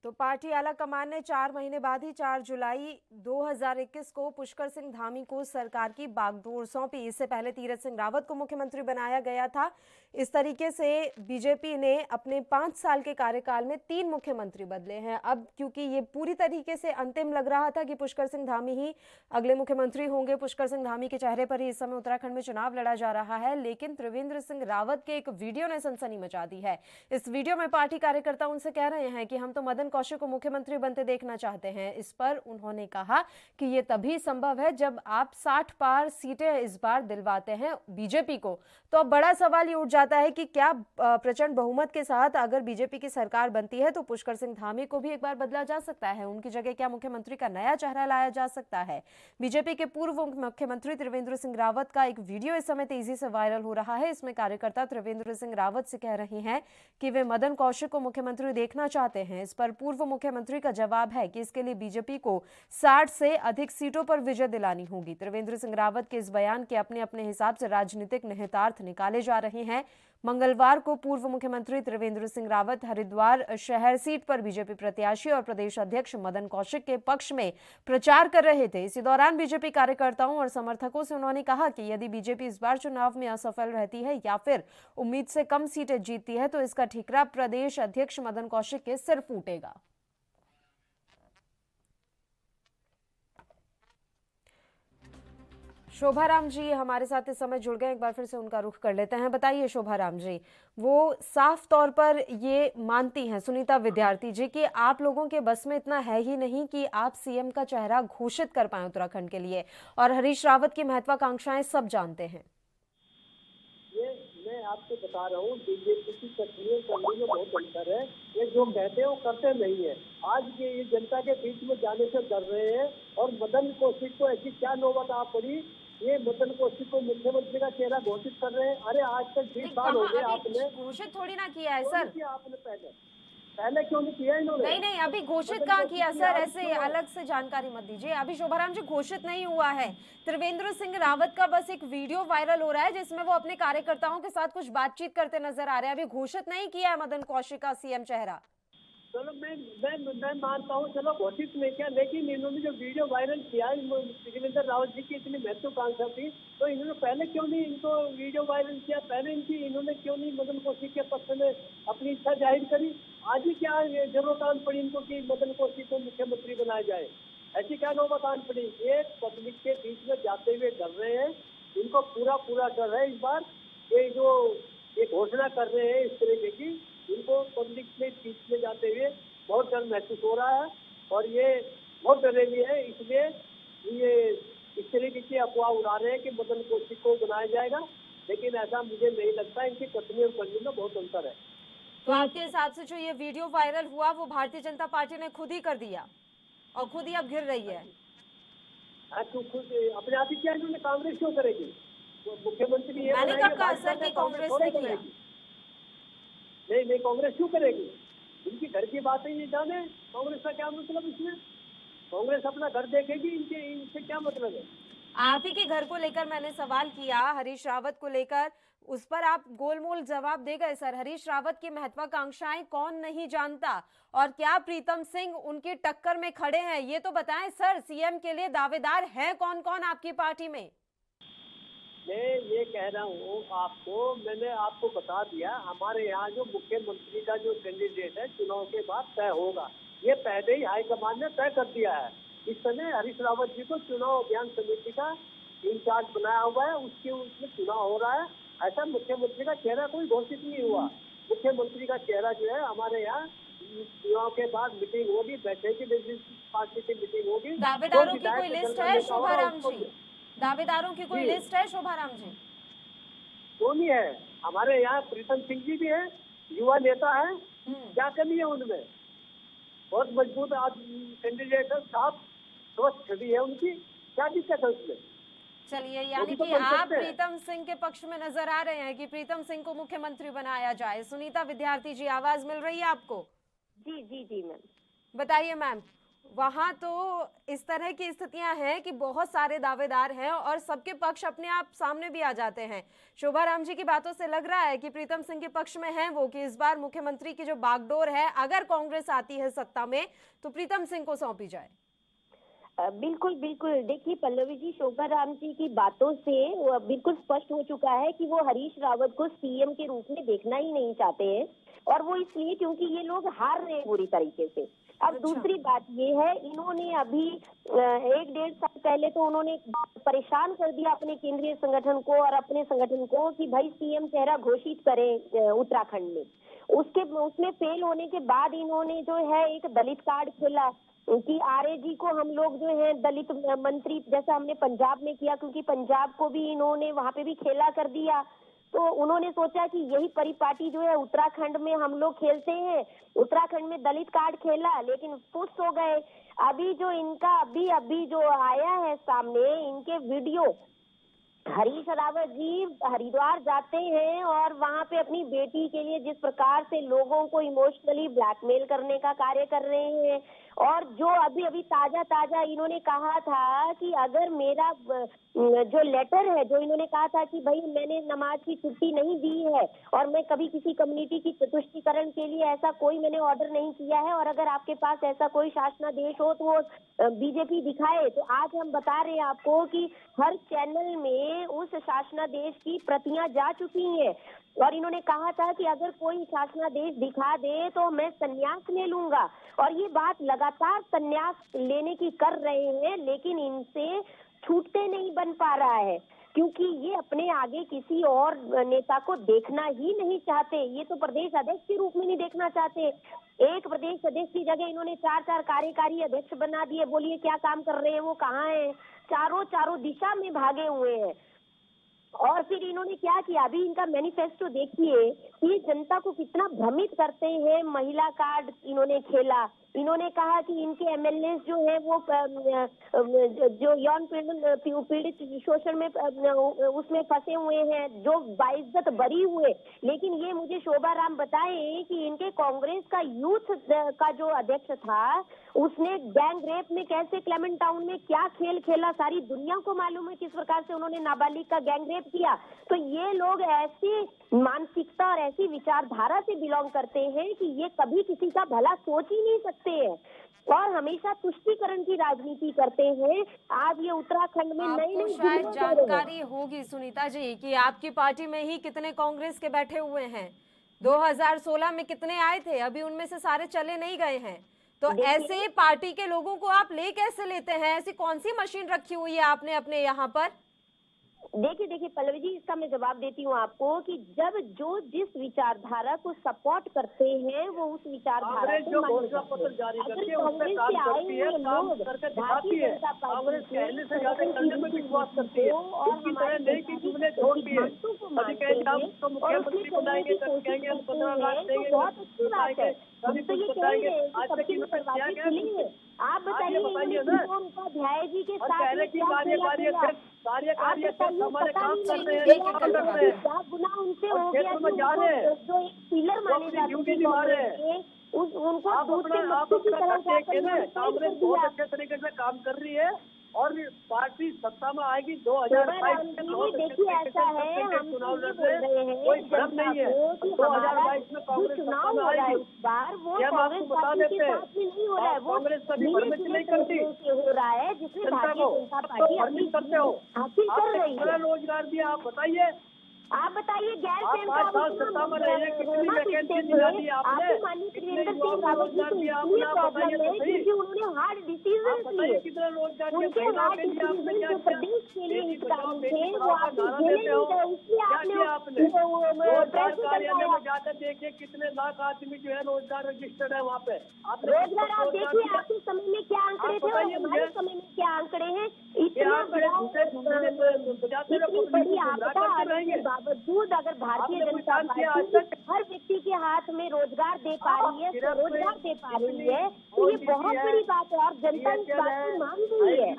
तो पार्टी आला कमान ने 4 महीने बाद ही 4 जुलाई 2021 को पुष्कर सिंह धामी को सरकार की बागडोर सौंपी। इससे पहले तीरथ सिंह रावत को मुख्यमंत्री बनाया गया था। इस तरीके से बीजेपी ने अपने 5 साल के कार्यकाल में 3 मुख्यमंत्री बदले हैं। अब क्योंकि ये पूरी तरीके से अंतिम लग रहा था कि पुष्कर सिंह धामी ही अगले मुख्यमंत्री होंगे, पुष्कर सिंह धामी के चेहरे पर ही इस समय उत्तराखंड में चुनाव लड़ा जा रहा है, लेकिन त्रिवेंद्र सिंह रावत के एक वीडियो ने सनसनी मचा दी है। इस वीडियो में पार्टी कार्यकर्ता उनसे कह रहे हैं कि हम तो मदन कौशिक को मुख्यमंत्री बनते देखना चाहते हैं। इस पर उन्होंने कहा कि ये तभी संभव है जब आप 60 पार सीटें इस बार दिलवाते हैं बीजेपी को। तो अब बड़ा सवाल ये उठ जाता है कि क्या प्रचंड बहुमत के साथ अगर बीजेपी की सरकार बनती है तो पुष्कर सिंह धामी को भी एक बार बदला जा सकता है? उनकी जगह क्या मुख्यमंत्री का नया चेहरा लाया जा सकता है? बीजेपी के पूर्व मुख्यमंत्री त्रिवेंद्र सिंह रावत का एक वीडियो इस समय तेजी से वायरल हो रहा है। इसमें कार्यकर्ता त्रिवेंद्र सिंह रावत से कह रहे हैं कि वे मदन कौशिक को मुख्यमंत्री देखना चाहते हैं। इस पर पूर्व मुख्यमंत्री का जवाब है कि इसके लिए बीजेपी को 60 से अधिक सीटों पर विजय दिलानी होगी। त्रिवेंद्र सिंह रावत के इस बयान के अपने अपने हिसाब से राजनीतिक निहितार्थ निकाले जा रहे हैं। मंगलवार को पूर्व मुख्यमंत्री त्रिवेंद्र सिंह रावत हरिद्वार शहर सीट पर बीजेपी प्रत्याशी और प्रदेश अध्यक्ष मदन कौशिक के पक्ष में प्रचार कर रहे थे। इसी दौरान बीजेपी कार्यकर्ताओं और समर्थकों से उन्होंने कहा कि यदि बीजेपी इस बार चुनाव में असफल रहती है या फिर उम्मीद से कम सीटें जीतती है तो इसका ठिकरा प्रदेश अध्यक्ष मदन कौशिक के सिर फूटेगा। शोभाराम जी हमारे साथ इस समय जुड़ गए, एक बार फिर से उनका रुख कर लेते हैं। बताइए शोभाराम जी, वो साफ तौर पर ये मानती हैं सुनीता विद्यार्थी जी कि आप लोगों के बस में इतना है ही नहीं कि आप सीएम का चेहरा घोषित कर पाएं उत्तराखंड के लिए, और हरीश रावत की महत्वाकांक्षाएं सब जानते हैं। ये मैं आपको बता रहा हूँ, बीजेपी की तस्वीर करने में बहुत अंतर है। ये जो कहते हैं वो करते नहीं है। आज के ये जनता के बीच में जाने से डर रहे हैं और मदन कौशिक को ऐसी क्या नौबत आ पड़ी ये मदन कौशिक को मुख्यमंत्री का चेहरा घोषित कर रहे हैं। अरे आज तक 20 साल हो गए, आपने घोषित थोड़ी ना किया है क्यों सर। नहीं किया आपने पहले क्यों नहीं किया इन्होंने? नहीं, अभी घोषित कहाँ किया सर, ऐसे अलग से जानकारी मत दीजिए। अभी शोभाराम जी घोषित नहीं हुआ है। त्रिवेंद्र सिंह रावत का बस एक वीडियो वायरल हो रहा है जिसमें वो अपने कार्यकर्ताओं के साथ कुछ बातचीत करते नजर आ रहे हैं। अभी घोषित नहीं किया है मदन कौशिक का सीएम चेहरा। चलो मैं मानता हूँ, चलो घोषित नहीं किया, लेकिन इन्होंने जो वीडियो वायरल किया त्रिवेंद्र रावत जी की इतनी महत्वाकांक्षा थी, तो इन्होंने पहले क्यों नहीं इनको वीडियो वायरल किया? पहले इन्होंने क्यों नहीं मदन कौशिक के पक्ष में अपनी इच्छा जाहिर करी? आज ही क्या जरूरत आन पड़ी इनको कि मदन कौशिक को मुख्यमंत्री बनाया जाए? ऐसी क्या नौबत आन पड़ी? एक पब्लिक के बीच में जाते हुए डर रहे हैं, इनको पूरा डर है इस बार। ये जो ये घोषणा कर रहे हैं इस तरीके की, इनको पब्लिक में बीच में जाते हुए बहुत डर महसूस हो रहा है और ये बहुत डरे हुए है, इसलिए ये इस तरीके की अफवाह उड़ा रहे हैं कि मदन कौशिक को बनाया जाएगा, लेकिन ऐसा मुझे नहीं लगता। इनकी कथनी और करनी में बहुत अंतर है। तो आपके हिसाब से जो ये वीडियो वायरल हुआ वो भारतीय जनता पार्टी ने खुद ही कर दिया और खुद ही अब घिर रही है? तो खुद अपने आप ही क्या इन्होंने, कांग्रेस क्यों करेगी? मुख्यमंत्री ये मैंने कब कहा सर कि कांग्रेस ने किया? नहीं, कांग्रेस क्यों करेगी? इनकी घर की बातें ये जाने, कांग्रेस का क्या मतलब इसमें? कांग्रेस अपना घर देखेगी, इनसे क्या मतलब है? आप ही के घर को लेकर मैंने सवाल किया, हरीश रावत को लेकर, उस पर आप गोलमोल जवाब दे गए सर। हरीश रावत की महत्वाकांक्षाएं कौन नहीं जानता, और क्या प्रीतम सिंह उनकी टक्कर में खड़े हैं ये तो बताएं सर। सीएम के लिए दावेदार हैं कौन कौन आपकी पार्टी में? मैं ये कह रहा हूँ आपको, मैंने आपको बता दिया, हमारे यहाँ जो मुख्यमंत्री का जो कैंडिडेट है चुनाव के बाद तय होगा, ये पहले ही हाईकमान ने तय कर दिया है। इस समय हरीश रावत जी को चुनाव अभियान समिति का इंचार्ज बनाया हुआ है, उसमें चुनाव हो रहा है। ऐसा मुख्यमंत्री का चेहरा कोई घोषित नहीं हुआ। मुख्यमंत्री का चेहरा जो है हमारे यहाँ चुनाव के बाद मीटिंग होगी, बैठेगी, पार्टी की मीटिंग होगी। दावेदारों की कोई लिस्ट है शोभाराम जी? दावेदारों की कोई लिस्ट है शोभाराम जी? क्यों नहीं है? हमारे यहाँ प्रीतम सिंह जी भी है, युवा नेता है, क्या कमी है उनमें? बहुत मजबूत आज कैंडिडेट है, साफ स्वस्थ छवि है उनकी, क्या दिक्कत है उसमें? चलिए, यानी कि आप प्रीतम सिंह के पक्ष में नजर आ रहे हैं कि प्रीतम सिंह को मुख्यमंत्री बनाया जाए। सुनीता विद्यार्थी जी, आवाज मिल रही है आपको? जी मैम। बताइए मैम, वहां तो इस तरह की स्थितियां हैं कि बहुत सारे दावेदार हैं और सबके पक्ष अपने आप सामने भी आ जाते हैं। शोभाराम जी की बातों से लग रहा है कि प्रीतम सिंह के पक्ष में है वो कि इस बार मुख्यमंत्री की जो बागडोर है, अगर कांग्रेस आती है सत्ता में, तो प्रीतम सिंह को सौंपी जाए। बिल्कुल। देखिए पल्लवी जी, शोभाराम जी की बातों से बिल्कुल स्पष्ट हो चुका है कि वो हरीश रावत को सीएम के रूप में देखना ही नहीं चाहते हैं, और वो इसलिए क्योंकि ये लोग हार रहे हैं बुरी तरीके से। अब दूसरी बात ये है, इन्होंने अभी 1-1.5 साल पहले तो उन्होंने परेशान कर दिया अपने केंद्रीय संगठन को और अपने संगठन को कि भाई सीएम चेहरा घोषित करें उत्तराखंड में। उसमें फेल होने के बाद इन्होंने जो है एक दलित कार्ड खोला कि आर्य जी को हम लोग जो है दलित मंत्री, जैसा हमने पंजाब में किया, क्योंकि पंजाब को भी इन्होंने वहां पे भी खेला कर दिया। तो उन्होंने सोचा कि यही परिपाटी जो है उत्तराखंड में हम लोग खेलते हैं, उत्तराखंड में दलित कार्ड खेला, लेकिन फुस हो गए। अभी जो इनका अभी जो आया है सामने, इनके वीडियो, हरीश रावत जी हरिद्वार जाते हैं और वहां पे अपनी बेटी के लिए जिस प्रकार से लोगों को इमोशनली ब्लैकमेल करने का कार्य कर रहे हैं, और जो अभी ताजा इन्होंने कहा था कि अगर मेरा जो लेटर है, जो इन्होंने कहा था कि भाई मैंने नमाज की छुट्टी नहीं दी है और मैं कभी किसी कम्युनिटी की तुष्टीकरण के लिए ऐसा कोई मैंने ऑर्डर नहीं किया है, और अगर आपके पास ऐसा कोई शासनादेश हो तो वो बीजेपी दिखाए। तो आज हम बता रहे हैं आपको कि हर चैनल में उस शासनादेश की प्रतियां जा चुकी हैं, और इन्होंने कहा था कि अगर कोई शासनादेश दिखा दे तो मैं संन्यास ले लूंगा, और ये बात लगातार संन्यास लेने की कर रहे हैं, लेकिन इनसे छूटते नहीं बन पा रहा है, क्योंकि ये अपने आगे किसी और नेता को देखना ही नहीं चाहते। ये तो प्रदेश अध्यक्ष के रूप में नहीं देखना चाहते। एक प्रदेश अध्यक्ष की जगह इन्होंने 4 कार्यकारी अध्यक्ष बना दिए। बोलिए क्या काम कर रहे हैं वो, कहाँ है? चारों दिशा में भागे हुए हैं। और फिर इन्होंने क्या किया, अभी इनका मैनिफेस्टो देखिए कि जनता को कितना भ्रमित करते हैं। महिला कार्ड इन्होंने खेला, इन्होंने कहा कि इनके एमएलए जो है वो जो यौन पीड़ित शोषण में उसमें फंसे हुए हैं, जो बाइज्जत बरी हुए। लेकिन ये मुझे शोभा राम बताएं कि इनके कांग्रेस का यूथ का जो अध्यक्ष था, उसने गैंग रेप में कैसे क्लेमेंट टाउन में क्या खेल खेला, सारी दुनिया को मालूम है किस प्रकार से उन्होंने नाबालिग का गैंग रेप किया। तो ये लोग ऐसी मानसिकता और ऐसी विचारधारा से बिलोंग करते हैं कि ये कभी किसी का भला सोच ही नहीं सकते हैं और हमेशा तुष्टीकरण की राजनीति करते हैं। आज ये उत्तराखंड में आपको शायद जानकारी होगी सुनीता जी कि आपकी पार्टी में ही कितने कांग्रेस के बैठे हुए हैं। 2016 में कितने आए थे, अभी उनमें से सारे चले नहीं गए हैं। तो ऐसे पार्टी के लोगों को आप ले कैसे लेते हैं? ऐसी कौन सी मशीन रखी हुई है आपने अपने यहाँ पर? देखिए पल्लवी जी, इसका मैं जवाब देती हूँ आपको कि जब जो जिस विचारधारा को सपोर्ट करते हैं वो उस विचारधारा को घोषणा पत्र जारी करती है, उसमें काम करती है, काम करके दिखाती है। कांग्रेस कहने से ज्यादा करने में विश्वास करती है। इनकी तरह नहीं कि तुमने छोड़ दिए, कभी कहेंगे हम तो मुख्यमंत्री बनाएंगे, कभी कहेंगे हम 15 लाख देंगे, बहुत अच्छी बात है। हम तो ये कह रहे हैं कि सबके दरवाजे खुले हैं। आप बताइए उपाध्याय जी के साथ में हमारे काम कर रहे हैं, क्या गुना उनसे हो गया जो एक पिलर माने जाते हैं उनको कांग्रेस बहुत अच्छे तरीके से काम कर रही है और पार्टी सत्ता में आएगी 2022 में। देखिए ऐसा है, हम चुनाव लड़ रहे हैं, कोई भ्रम नहीं है। 2022 में कांग्रेस सत्ता में आएगी, इस बार वो हम आपको बता देते हैं। नहीं हो रहा है, वो कांग्रेस कभी भ्रमित नहीं करती हो रहा है जिसमें भारतीय जनता पार्टी भ्रमित करते हो। हासिल कर रही है। रोजगार दिया, आप बताइए, आप बताइए गैर सत्ता में रहे हैं, कितनी वैकेंसी दिला दी आपने? माननीय त्रिवेंद्र सिंह रावत जी को इसलिए प्रॉब्लम है क्योंकि उन्होंने हार्ड डिसीजन लिए। कितना रोजगार उनके हार्ड डिसीजन जो प्रदेश के लिए हितकारी थे वो आप झेले नहीं गए, इसलिए आपने कार्यालय में जाकर देखिए कितने लाख आदमी जो है रोजगार रजिस्टर्ड है वहाँ पे। रोजगार आप देखिए आपके समय में क्या आंकड़े थे और हमारे समय में क्या आंकड़े हैं। इतना बड़ी आपदा आने के बावजूद अगर भारतीय जनता पार्टी हर व्यक्ति के हाथ में रोजगार दे पा रही है, स्वरोजगार दे पा रही है, तो ये बहुत बड़ी बात है और जनता इस बात को मान रही है।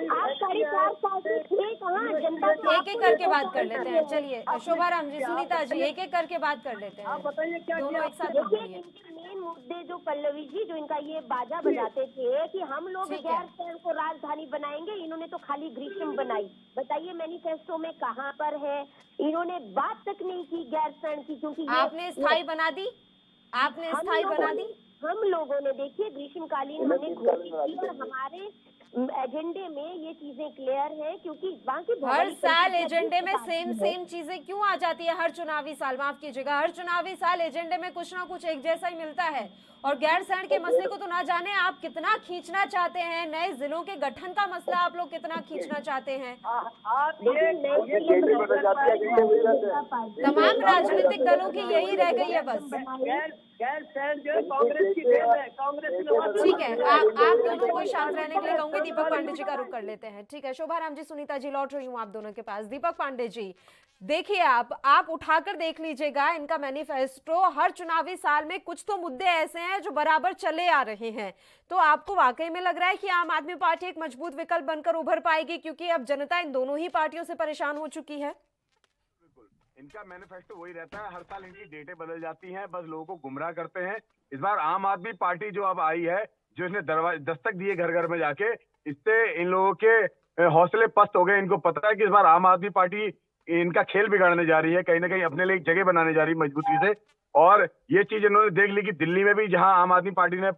आप 4.5 साल से थे कहाँ? जनता एक एक करके बात कर लेते हैं। चलिए शोभा राम जी, सुनीता जी, एक एक करके बात कर लेते हैं। बताइए क्या दोनों एक साथ। देखिए इनके मेन मुद्दे जो पल्लवी जी जो इनका ये बाजा बजाते थे कि हम लोग गैरसैंण को राजधानी बनाएंगे, इन्होंने तो खाली ग्रीष्म बनाई। बताइए मैनिफेस्टो में कहाँ पर है? इन्होंने बात तक नहीं की गैरसैंण की, क्योंकि आपने स्थायी बना दी, आपने स्थायी बना दी। हम लोगों ने देखिए ग्रीष्मकालीन हमने घोषित की और हमारे एजेंडे में ये चीजें क्लियर है, क्योंकि बाकी हर साल एजेंडे में सेम चीजें क्यों आ जाती है? हर चुनावी साल, माफ कीजिएगा, हर चुनावी साल एजेंडे में कुछ ना कुछ एक जैसा ही मिलता है। और गैरसैंण के मसले को तो ना जाने आप कितना खींचना चाहते हैं, नए जिलों के गठन का मसला आप लोग कितना खींचना चाहते हैं। तमाम राजनीतिक दलों की यही रह गई है बस। गैरसैंण जो कांग्रेस की देन है, कांग्रेस ने। ठीक है, आप दोनों को शांत रहने के लिए कहूंगी। दीपक पांडे जी का रुख कर लेते हैं। ठीक है शोभा राम जी, सुनीता जी, लौट रही हूँ आप दोनों के पास। दीपक पांडे जी, देखिए आप उठाकर देख लीजिएगा इनका मैनिफेस्टो। हर चुनावी साल में कुछ तो मुद्दे ऐसे हैं जो बराबर चले आ रहे हैं। तो आपको वाकई में लग रहा है कि आम आदमी पार्टी एक मजबूत विकल्प बनकर उभर पाएगी, क्योंकि अब जनता इन दोनों ही पार्टियों से परेशान हो चुकी है? इनका मैनिफेस्टो वही रहता है, हर साल इनकी डेटें बदल जाती हैं, बस लोगों को गुमराह करते हैं। इस बार आम आदमी पार्टी जो अब आई है, जो इसने दस्तक दिए घर घर में जाके, इससे इन लोगों के हौसले पस्त हो गए। इनको पता है कि इस बार आम आदमी पार्टी इनका खेल बिगाड़ने जा रही है, कहीं ना कहीं अपने लिए एक जगह बनाने जा रही है मजबूती से। और ये चीज इन्होंने देख ली कि दिल्ली में भी जहां आम आदमी पार्टी ने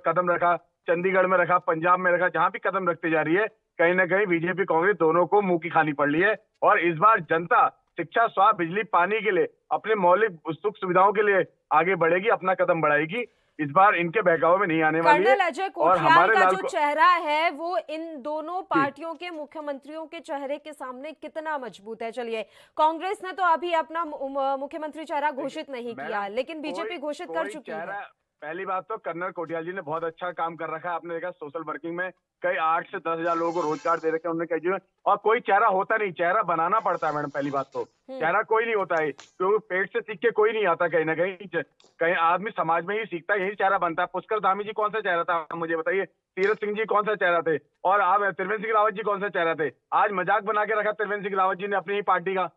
कदम रखा, चंडीगढ़ में रखा, पंजाब में रखा, जहां भी कदम रखते जा रही है, कहीं ना कहीं बीजेपी कांग्रेस दोनों को मुंह की खानी पड़ रही है। और इस बार जनता शिक्षा, स्वास्थ्य, बिजली, पानी के लिए, अपने मौलिक सुख सुविधाओं के लिए आगे बढ़ेगी, अपना कदम बढ़ाएगी। इस बार इनके बहकावे में नहीं आने वाली है। कर्नल अजय कोठियाल का जो चेहरा है वो इन दोनों पार्टियों के मुख्यमंत्रियों के चेहरे के सामने कितना मजबूत है? चलिए, कांग्रेस ने तो अभी अपना मुख्यमंत्री चेहरा घोषित नहीं किया, लेकिन बीजेपी घोषित कर चुकी है। पहली बात तो कर्नल कोटियाल जी ने बहुत अच्छा काम कर रखा है। आपने देखा सोशल वर्किंग में कई 8 से 10 हजार लोगों को रोजगार दे रखे हैं उन्होंने कई, और कोई चेहरा होता नहीं, चेहरा बनाना पड़ता है मैडम। पहली बात तो चेहरा कोई नहीं होता है, क्योंकि पेट से सीख के कोई नहीं आता, कहीं ना कहीं आदमी समाज में ही सीखता है, यही चेहरा बनता है। पुष्कर धामी जी कौन सा चेहरा था मुझे बताइए, तीरथ सिंह जी कौन सा चेहरा थे, और आप त्रिवेंद्र सिंह रावत जी कौन सा चेहरा थे। आज मजाक बना के रखा त्रिवेंद्र सिंह रावत जी ने अपनी ही पार्टी का।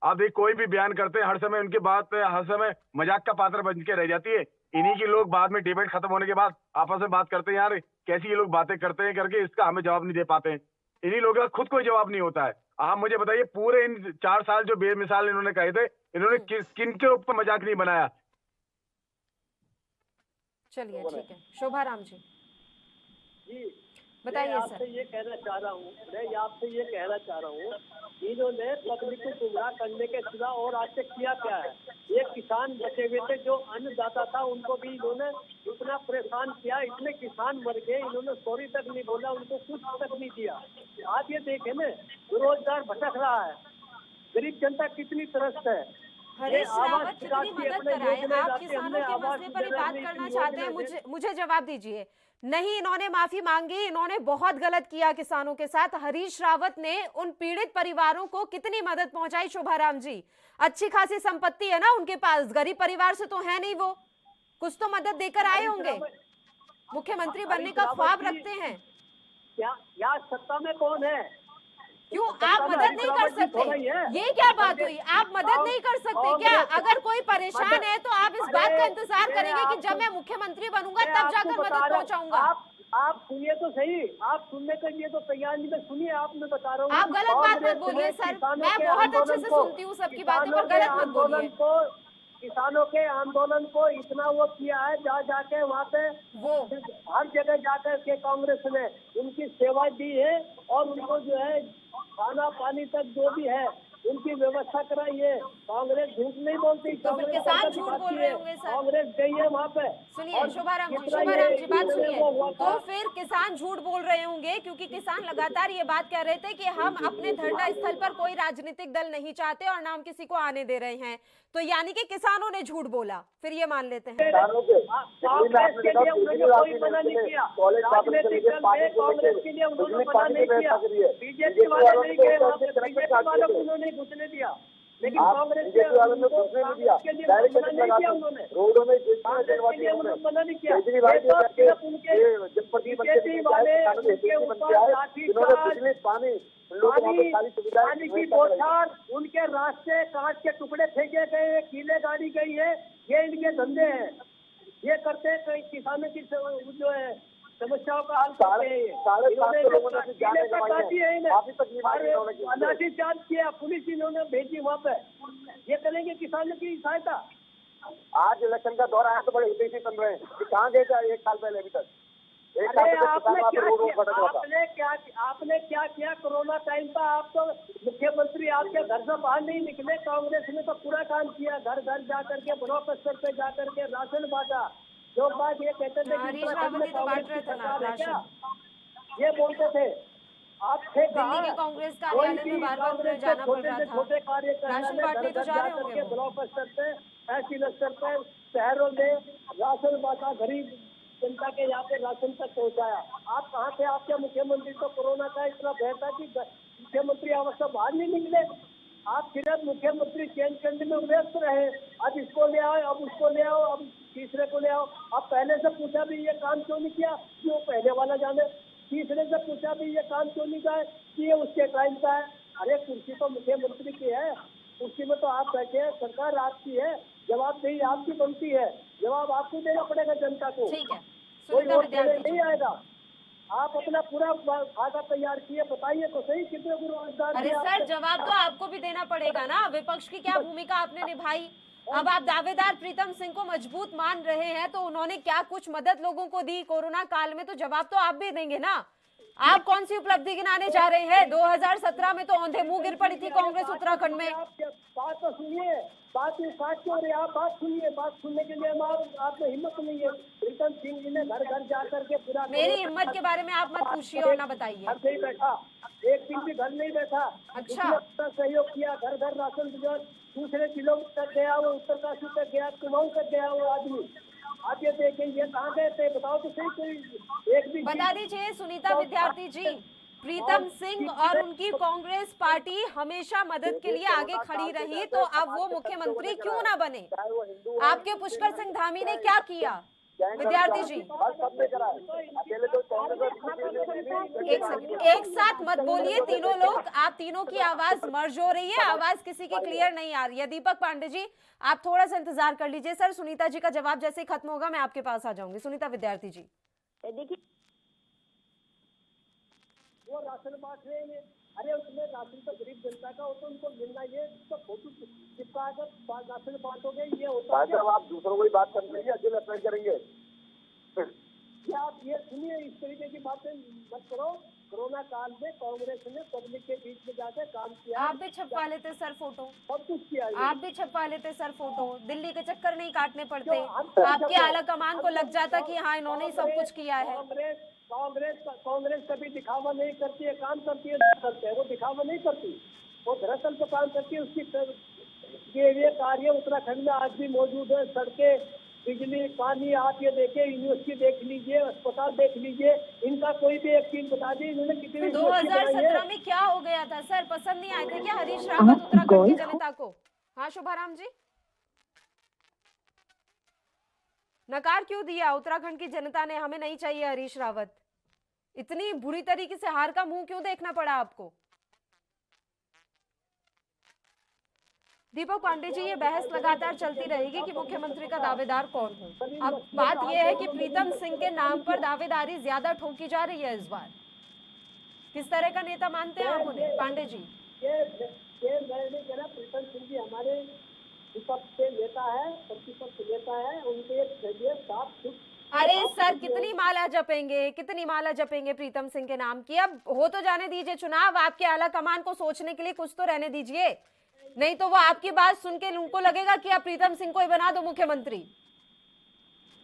आप देखिए कोई भी बयान करते हैं हर समय उनकी बात हर समय मजाक का पात्र बन के रह जाती है। इन्हीं के लोग बाद में डिबेट खत्म होने के बाद आपस में बात करते हैं, यार कैसी ये लोग बातें करते हैं करके, इसका हमें जवाब नहीं दे पाते हैं। इन्हीं लोगों का खुद कोई जवाब नहीं होता है। आप मुझे बताइए पूरे इन 4 साल जो बेमिसाल इन्होंने कहे थे, इन्होंने किन के ऊपर मजाक नहीं बनाया। चलिए ठीक है, शोभा राम जी बताइए मैं आपसे ये कहना चाह रहा हूँ, इन्होंने पब्लिक को गुमराह करने के सिवा और आज तक किया क्या है। ये किसान बचे हुए थे जो अन्नदाता था, उनको भी इन्होंने इतना परेशान किया, इतने किसान मर गए, इन्होंने सॉरी तक नहीं बोला, उनको कुछ तक नहीं दिया। आप ये देखें ना, बेरोजगार भटक रहा है, गरीब जनता कितनी त्रस्त है। हरीश रावत कितनी मदद कराए, आप किसानों के मसले पर ही बात करना चाहते हैं, मुझे जवाब दीजिए। नहीं, इन्होंने माफी मांगी, इन्होंने बहुत गलत किया किसानों के साथ। हरीश रावत ने उन पीड़ित परिवारों को कितनी मदद पहुंचाई शोभाराम जी? अच्छी खासी संपत्ति है ना उनके पास, गरीब परिवार से तो है नहीं, वो कुछ तो मदद देकर आए होंगे। मुख्यमंत्री बनने का ख्वाब रखते हैं। क्या सत्ता में कौन है? क्यों आप मदद नहीं कर सकते? ये क्या बात हुई, आप मदद नहीं कर सकते क्या? अगर कोई परेशान है तो आप इस बात का इंतजार करेंगे कि जब मैं मुख्यमंत्री बनूंगा तब जाकर मदद पहुंचाऊंगा। आप सुनिए तो सही, आप सुनने के लिए तो तैयार नहीं, सुनिए आप, मैं बता रहा हूँ। आप गलत बात मत बोलिए सर, मैं बहुत अच्छे से सुनती हूँ सबकी बातें, पर गलत मत बोलिए। किसानों के आंदोलन को इतना वो किया है, जाके वहाँ पे वो हर जगह जाकर के कांग्रेस ने उनकी सेवा दी है, और उनको जो है खाना पानी तक जो भी है उनकी व्यवस्था कराई है। कांग्रेस झूठ नहीं बोलती, तो फिर किसान झूठ बोल रहे होंगे सर। कांग्रेस गई है वहाँ पे। सुनिए शोभाराम जी बात सुनिए। तो फिर किसान झूठ बोल रहे होंगे क्योंकि किसान लगातार ये बात कह रहे थे कि हम अपने धरना स्थल पर कोई राजनीतिक दल नहीं चाहते और ना हम किसी को आने दे रहे हैं, तो यानी कि किसानों ने झूठ बोला, फिर ये मान लेते हैं। कांग्रेस के लिए उन्होंने कोई मना नहीं किया, राजनीतिक दल में कांग्रेस के लिए उन्होंने मना नहीं किया, बीजेपी वाले नहीं गए वहाँ पे, बीजेपी वालों को उन्होंने घुसने दिया, लेकिन कांग्रेस के लिए मना नहीं किया उन्होंने, रोडों में मना नहीं किया। बीजेपी वाले उनके ऊपर लाठीचार्ज, पानी की बौछार, उनके रास्ते कांच के टुकड़े फेंके गए, कीले गाड़ी गई है, ये इनके धंधे हैं। ये करते हैं किसानों की जो है समस्याओं का हल करते हैं। लाठीचार्ज किया, पुलिस इन्होंने भेजी वहाँ पे, ये करेंगे किसानों की सहायता। आज इलेक्शन का दौर आया तो बड़े उद्देश्य बन रहे हैं कि कहाँ गए थे 1 साल पहले, अभी तक आपने क्या किया कोरोना टाइम पर? आप तो मुख्यमंत्री आपके घर से बाहर नहीं निकले, कांग्रेस ने तो पूरा काम किया, घर घर जाकर के ब्लॉक स्तर पे जाकर के राशन बांटा। जो बात ये कहते थे कि ये बोलते थे आप थे दिल्ली के कांग्रेस कार्यालय में बार-बार उन्हें जाना पड़ रहा था, छोटे कार्य करने ब्लॉक स्तर पे, तहसील स्तर पे, शहरों में राशन बांटा, गरीब जनता के यहाँ पे राशन तक पहुँचाया। आप कहाँ थे? आपके मुख्यमंत्री तो कोरोना का इतना भय था कि मुख्यमंत्री आवास से बाहर नहीं निकले। आप सिर्फ मुख्यमंत्री चेंज करने में व्यस्त रहे, अब इसको ले आओ, अब उसको ले आओ, अब तीसरे को ले आओ। अब पहले से पूछा भी ये काम क्यों नहीं किया, क्यों पहले वाला जाने। तीसरे से पूछा भी ये काम क्यों नहीं किया, कि ये उसके टाइम का है। अरे कुर्सी तो मुख्यमंत्री की है, कुर्सी में तो आप बैठे हैं, सरकार आपकी है, जवाबदेही आपकी बनती है, जवाब आपको देना पड़ेगा जनता को। कोई वोट देने नहीं आएगा। आप अपना पूरा खाता तैयार किए, बताइए तो सही कितने को रोजगार। अरे सर जवाब तो आपको भी देना पड़ेगा ना, विपक्ष की क्या भूमिका आपने निभाई। अब आप दावेदार प्रीतम सिंह को मजबूत मान रहे हैं, तो उन्होंने क्या कुछ मदद लोगों को दी कोरोना काल में, तो जवाब तो आप भी देंगे ना। आप कौन सी उपलब्धि गिनाने जा रहे हैं? 2017 में तो औंधे मुंह गिर पड़ी थी कांग्रेस उत्तराखंड में। बात तो सुनिए, बात क्यों रही, आप बात सुनिए, बात सुनने के लिए आप में हिम्मत नहीं है। प्रीतम सिंह जी ने घर घर जाकर के पूरा, मेरी हिम्मत के बारे में आप मत पूछिए और ना बताइए। घर नहीं बैठा, एक दिन भी घर नहीं बैठा। अच्छा, सहयोग किया, घर घर राशन भिजवा, दूसरे जिलों तक गया वो, उत्तरकाशी तक गया, कुमाऊं तक गया वो आदमी। आप ये देखें, ये कहाँ गए थे बताओ तो सही। कोई एक भी बता दीजिए सुनीता विद्यार्थी जी, प्रीतम सिंह और उनकी कांग्रेस पार्टी हमेशा मदद के लिए आगे खड़ी रही, तो अब वो मुख्यमंत्री क्यों ना बने? आपके पुष्कर सिंह धामी ने क्या किया? विद्यार्थी जी एक साथ मत बोलिए तीनों लोग, आप तीनों की आवाज मर्ज हो रही है, आवाज किसी की क्लियर नहीं आ रही है। दीपक पांडे जी आप थोड़ा सा इंतजार कर लीजिए सर, सुनीता जी का जवाब जैसे ही खत्म होगा मैं आपके पास आ जाऊंगी। सुनीता विद्यार्थी जी देखिए वो राशन बांट रहे हैं, अरे उसमें राशन तो गरीब जनता का हो तो उनको मिलना, ये तो फोटो चिपका कर राशन बांटोगे, ये होता है। आप दूसरों को ही बात करते हैं, अकेले अपना करेंगे। क्या आप ये सुनिए, इस तरीके की बातें मत करो। कोरोना काल में कांग्रेस ने पब्लिक के बीच में जाकर काम किया। आप भी छपवा लेते सर फोटो, सब कुछ किया, आप भी छपवा लेते सर फोटो, दिल्ली के चक्कर नहीं काटने पड़ते, आपके आला कमान को लग जाता कि हाँ इन्होंने ही सब कुछ किया है। कांग्रेस कभी दिखावा नहीं करती है, काम करती है, करते हैं वो दिखावा नहीं करती, वो दरअसल तो काम करती है। उसकी ये कार्य उत्तराखंड में आज भी मौजूद है। सड़कें, बिजली, पानी, आप ये देखे, यूनिवर्सिटी देख लीजिए, अस्पताल देख लीजिए, इनका कोई भी एक चीज बता दी इन्होंने कितनी। 2017 में क्या हो गया था सर? पसंद नहीं आए थे क्या हरीश रावत उत्तराखंड की जनता को? हाँ शुभाराम जी, नकार क्यों दिया उत्तराखंड की जनता ने? हमें नहीं चाहिए हरीश रावत। इतनी बुरी तरीके से हार का मुंह क्यों देखना पड़ा आपको? दीपक पांडे जी ये बहस लगातार चलती रहेगी कि मुख्यमंत्री का दावेदार कौन हो। अब बात यह है कि प्रीतम सिंह के नाम पर दावेदारी ज्यादा ठोकी जा रही है इस बार। किस तरह का नेता मानते हैं आप उन्हें पांडे जी? ये मैंने कहा प्रीतम सिंह जी हमारे विपक्ष के नेता है, प्रतिपक्ष नेता है, उनके साफ। अरे सर कितनी माला जपेंगे, कितनी माला जपेंगे प्रीतम सिंह के नाम की? अब हो तो जाने दीजिए चुनाव, आपके आला कमान को सोचने के लिए कुछ तो रहने दीजिए, नहीं तो वो आपकी बात सुन के उनको लगेगा कि आप प्रीतम सिंह को ही बना दो मुख्यमंत्री।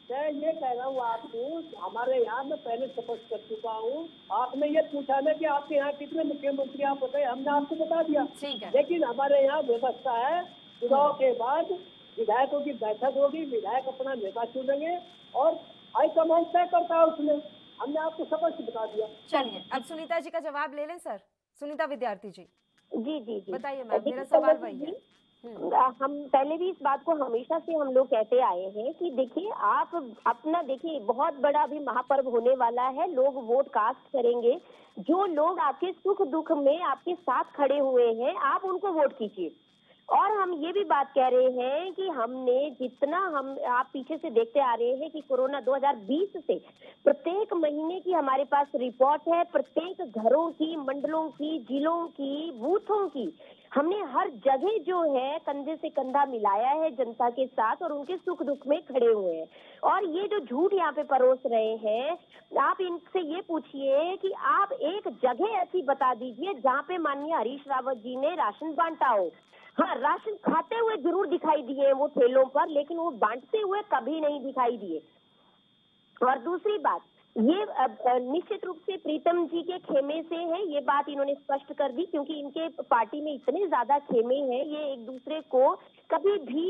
मैं ये कह रहा हूँ आपको, हमारे यहाँ मैं पहले स्पष्ट कर चुका हूँ। आपने ये पूछा ना कि आपके यहाँ कितने मुख्यमंत्री आप बताए, हमने आपको बता दिया। ठीक है, लेकिन हमारे यहाँ व्यवस्था है, चुनाव के बाद विधायकों की बैठक होगी, विधायक अपना नेता चुनेंगे और हाईकमान तय करता है उसमें। हमने आपको स्पष्ट बता दिया। चलिए अब सुनीता जी का जवाब ले लें सर। सुनीता विद्यार्थी जी जी जी जी बताइए मैम, मेरा सवाल वही है। हम पहले भी इस बात को हमेशा से हम लोग कहते आए हैं कि देखिए आप अपना देखिए, बहुत बड़ा भी महापर्व होने वाला है, लोग वोट कास्ट करेंगे। जो लोग आपके सुख दुख में आपके साथ खड़े हुए हैं आप उनको वोट कीजिए। और हम ये भी बात कह रहे हैं कि हमने जितना आप पीछे से देखते आ रहे हैं कि कोरोना 2020 से प्रत्येक महीने की हमारे पास रिपोर्ट है, प्रत्येक घरों की, मंडलों की, जिलों की, बूथों की, हमने हर जगह जो है कंधे से कंधा मिलाया है जनता के साथ और उनके सुख दुख में खड़े हुए हैं। और ये जो झूठ यहाँ पे परोस रहे हैं, आप इनसे ये पूछिए कि आप एक जगह ऐसी बता दीजिए जहाँ पे माननीय हरीश रावत जी ने राशन बांटा हो। हाँ, राशन खाते हुए जरूर दिखाई दिए वो ठेलों पर, लेकिन वो बांटते हुए कभी नहीं दिखाई दिए। और दूसरी बात, ये निश्चित रूप से प्रीतम जी के खेमे से है, ये बात इन्होंने स्पष्ट कर दी, क्योंकि इनके पार्टी में इतने ज्यादा खेमे हैं, ये एक दूसरे को कभी भी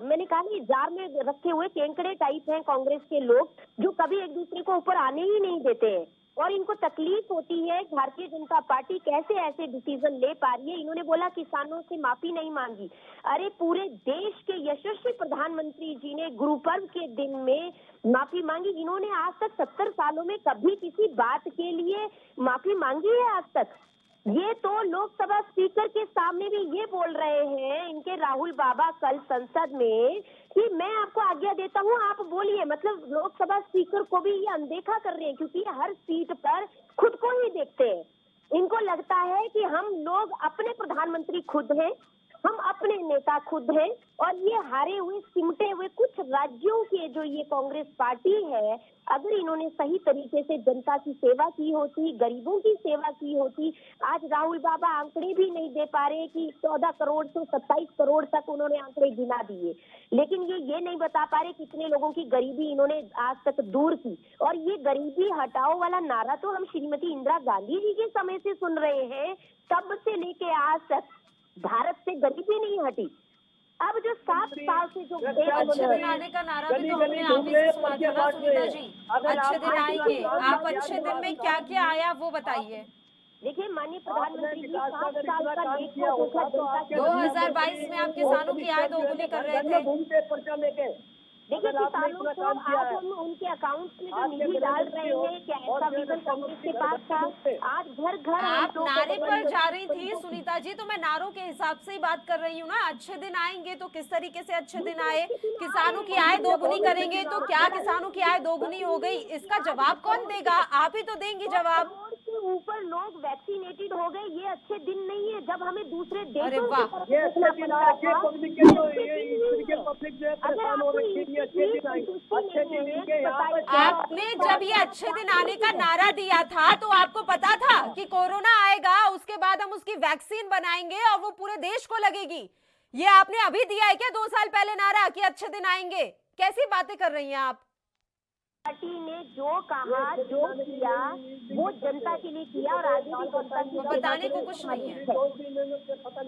मैंने कहा ये जार में रखे हुए केंकड़े टाइप हैं कांग्रेस के लोग, जो कभी एक दूसरे को ऊपर आने ही नहीं देते हैं। और इनको तकलीफ होती है भारतीय जनता पार्टी कैसे ऐसे डिसीजन ले पा रही है। इन्होंने बोला किसानों से माफी नहीं मांगी, अरे पूरे देश के यशस्वी प्रधानमंत्री जी ने गुरु पर्व के दिन में माफी मांगी। इन्होंने आज तक 70 सालों में कभी किसी बात के लिए माफी मांगी है आज तक? ये तो लोकसभा स्पीकर के सामने भी ये बोल रहे हैं इनके राहुल बाबा कल संसद में कि मैं आपको आज्ञा देता हूँ, आप बोलिए। मतलब लोकसभा स्पीकर को भी ये अनदेखा कर रहे हैं, क्योंकि हर सीट पर खुद को ही देखते हैं। इनको लगता है कि हम लोग अपने प्रधानमंत्री खुद हैं, हम अपने नेता खुद हैं, और ये हारे हुए सिमटे हुए कुछ राज्यों के जो ये कांग्रेस पार्टी है, अगर इन्होंने सही तरीके से जनता की सेवा की होती, गरीबों की सेवा की होती, आज राहुल बाबा आंकड़े भी नहीं दे पा रहे कि 14 करोड़ से 27 करोड़ तक उन्होंने आंकड़े गिना दिए, लेकिन ये नहीं बता पा रहे कितने लोगों की गरीबी इन्होंने आज तक दूर की। और ये गरीबी हटाओ वाला नारा तो हम श्रीमती इंदिरा गांधी जी के समय से सुन रहे हैं, तब से लेके आज तक भारत से गरीबी नहीं हटी। अब जो 7 साल से जो अच्छे दिन आने का नारा भी तो हमने आप ही से सुना था ना सुनीता जी, अच्छे दिन आएंगे। आप अच्छे दिन में क्या क्या आया वो बताइए। देखिए माननीय प्रधानमंत्री जी 7 साल का लेट को धोखा जनता के 2022 में आप किसानों की आय दोगुनी कर रहे थे। देखिए किसानों को आज हम उनके अकाउंट में जो निधि डाल रहे हैं, क्या ऐसा विजन कांग्रेस के पास था? आज घर घर आप नारे पर जा रही थी सुनीता जी, तो मैं नारों के हिसाब से ही बात कर रही हूँ ना। अच्छे दिन आएंगे तो किस तरीके से अच्छे दिन आए? किसानों की आय दोगुनी करेंगे तो क्या किसानों की आय दोगुनी हो गई? इसका जवाब कौन देगा? आप ही तो देंगी जवाब। ऊपर लोग वैक्सीनेटेड हो गए, ये अच्छे दिन नहीं है। जब हमें दूसरे देशों आपने जब ये अच्छे दिन आने का नारा दिया था तो आपको पता था कि कोरोना आएगा, उसके बाद हम उसकी वैक्सीन बनाएंगे और वो पूरे देश को लगेगी। ये आपने अभी दिया है क्या 2 साल पहले नारा कि अच्छे दिन आएंगे? कैसी बातें कर रही हैं आप? पार्टी ने जो कहा जो किया वो जनता के लिए किया और आगे भी जनता के लिए बताने को कुछ नहीं है।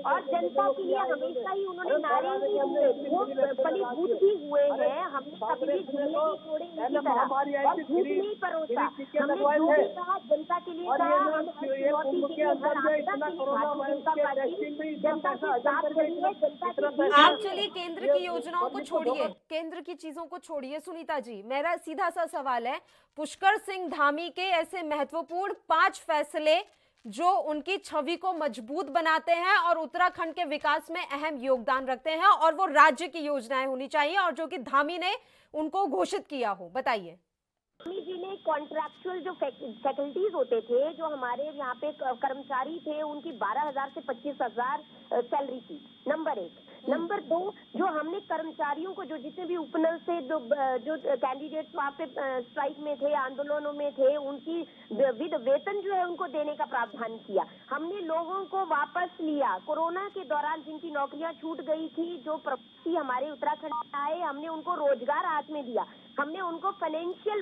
और जनता के लिए हमेशा ही उन्होंने नारे ही दिए, वो फलीभूत भी हुए हैं। हमने कभी भी झूले नहीं छोड़े इनकी तरह और झूठ नहीं परोसा। हमने जो भी कहा जनता के लिए कहा, हम चुनौती के लिए हर आपदा के लिए भारतीय जनता पार्टी जनता के साथ खड़ी है। जनता के आप चलिए केंद्र की योजनाओं को छोड़िए, केंद्र की चीजों को छोड़िए सुनीता जी, मेरा सीधा सा सवाल है, पुष्कर सिंह धामी के ऐसे महत्वपूर्ण 5 फैसले जो उनकी छवि को मजबूत बनाते हैं और उत्तराखंड के विकास में अहम योगदान रखते हैं और वो राज्य की योजनाएं होनी चाहिए और जो कि धामी ने उनको घोषित किया हो, बताइए। धामी जी ने कॉन्ट्रैक्चुअल जो फैकल्टीज होते थे, जो हमारे यहाँ पे कर्मचारी थे, उनकी 12,000 से 25,000 सैलरी थी, नंबर 1। नंबर 2, जो हमने कर्मचारियों को जो जितने भी उपनल से जो कैंडिडेट्स वहाँ पे स्ट्राइक में थे, आंदोलनों में थे, उनकी विद वेतन जो है उनको देने का प्रावधान किया। हमने लोगों को वापस लिया। कोरोना के दौरान जिनकी नौकरियां छूट गई थी, जो प्रवासी हमारे उत्तराखंड में आए, हमने उनको रोजगार हाथ में दिया। हमने उनको फाइनेंशियल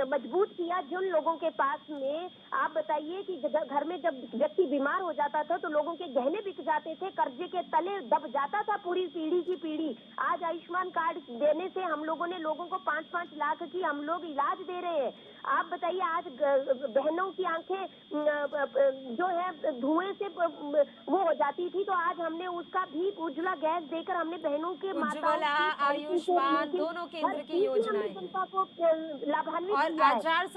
मजबूत किया। जिन लोगों के पास में आप बताइए कि घर में जब व्यक्ति बीमार हो जाता था तो लोगों के गहने बिक जाते थे, कर्जे के तले दब जाता था पूरी पीढ़ी की पीढ़ी। आज आयुष्मान कार्ड देने से हम लोगों ने लोगों को 5-5 लाख की हम लोग इलाज दे रहे हैं। आप बताइए आज बहनों की आंखें जो है धुएं से वो हो जाती थी, तो आज हमने उसका भी उज्ज्वला गैस देकर हमने बहनों के उज्ज्वला आयुष्मान दोनों केंद्र की योजनाएं जनता को लाभान्वित और आचार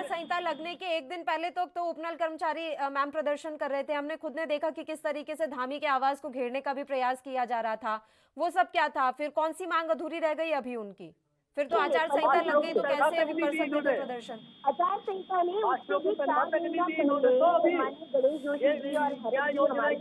संहिता लगने के एक दिन पहले तो उपनल कर्मचारी मैम प्रदर्शन कर रहे थे। हमने खुद ने देखा कि किस तरीके से धामी के आवाज को घेरने का भी प्रयास किया जा रहा था। वो सब क्या था? फिर कौन सी मांग अधूरी रह गई अभी उनकी? फिर तो आचार संहिता लग गई तो कैसे वो कर सकते थे प्रदर्शन? आचार संहिता नहीं, उससे भी 4 महीना पहले माननीय गणेश जोशी जी और हमारे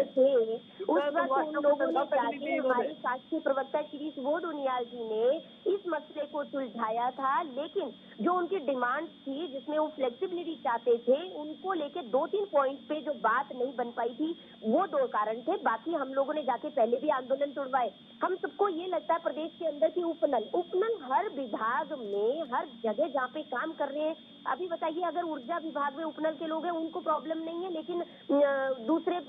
थे, उस वक्त उन लोगों ने जाके हमारे शासकीय प्रवक्ता श्री सुबोध उनियाल जी ने इस मसले को सुलझाया था। लेकिन जो उनकी डिमांड थी जिसमें वो फ्लेक्सिबिलिटी चाहते थे, उनको लेके 2-3 पॉइंट पे जो बात नहीं बन पाई थी, वो 2 कारण थे। बाकी हम लोगों ने जाके पहले भी आंदोलन तोड़वाए। हम सबको ये लगता है प्रदेश के अंदर की उपनल हर विभाग में हर जगह जहाँ पे काम कर रहे हैं। अभी बताइए अगर ऊर्जा विभाग में उपनल के लोग हैं उनको प्रॉब्लम नहीं है, लेकिन दूसरे